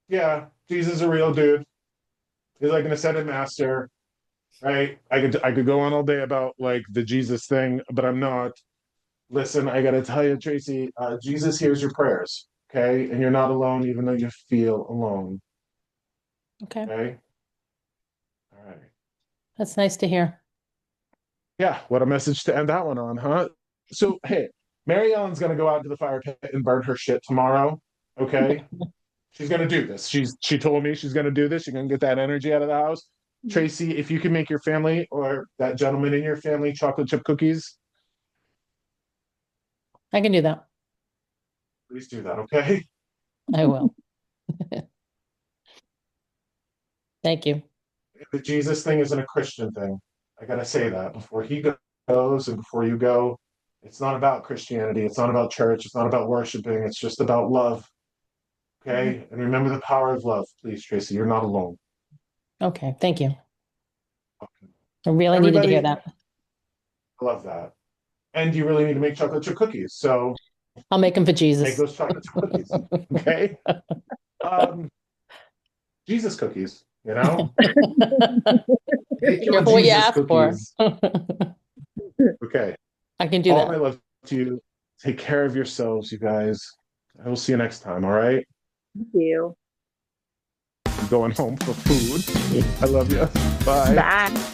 Yeah, Jesus is a real dude. He's like an ascended master, right? I could go on all day about like the Jesus thing, but I'm not. Listen, I got to tell you, Tracy, Jesus hears your prayers, okay? And you're not alone, even though you feel alone, Okay. okay? All right. That's nice to hear. Yeah, what a message to end that one on, huh? So, hey, Mary Ellen's going to go out to the fire pit and burn her shit tomorrow, okay? She's going to do this. She told me she's going to do this. She's going to get that energy out of the house. Tracy, if you can make your family or that gentleman in your family chocolate chip cookies, I can do that. please do that, okay? I will. Thank you. The Jesus thing isn't a Christian thing. I gotta say that before he goes and before you go. It's not about Christianity. It's not about church. It's not about worshiping. It's just about love. Okay? And remember the power of love, please, Tracy. You're not alone. Okay. Thank you. Okay. I really needed to hear Everybody, that. I love that. And you really need to make chocolate chip cookies. So I'll make them for make Jesus. those chocolate chip cookies. Okay? Um, Jesus cookies, you know? Make your Careful what you Jesus ask for. cookies. Okay. I can do All my that. love to you. Take care of yourselves, you guys. I will see you next time, all right? Thank you. I'm going home for food. I love you. Bye. Bye.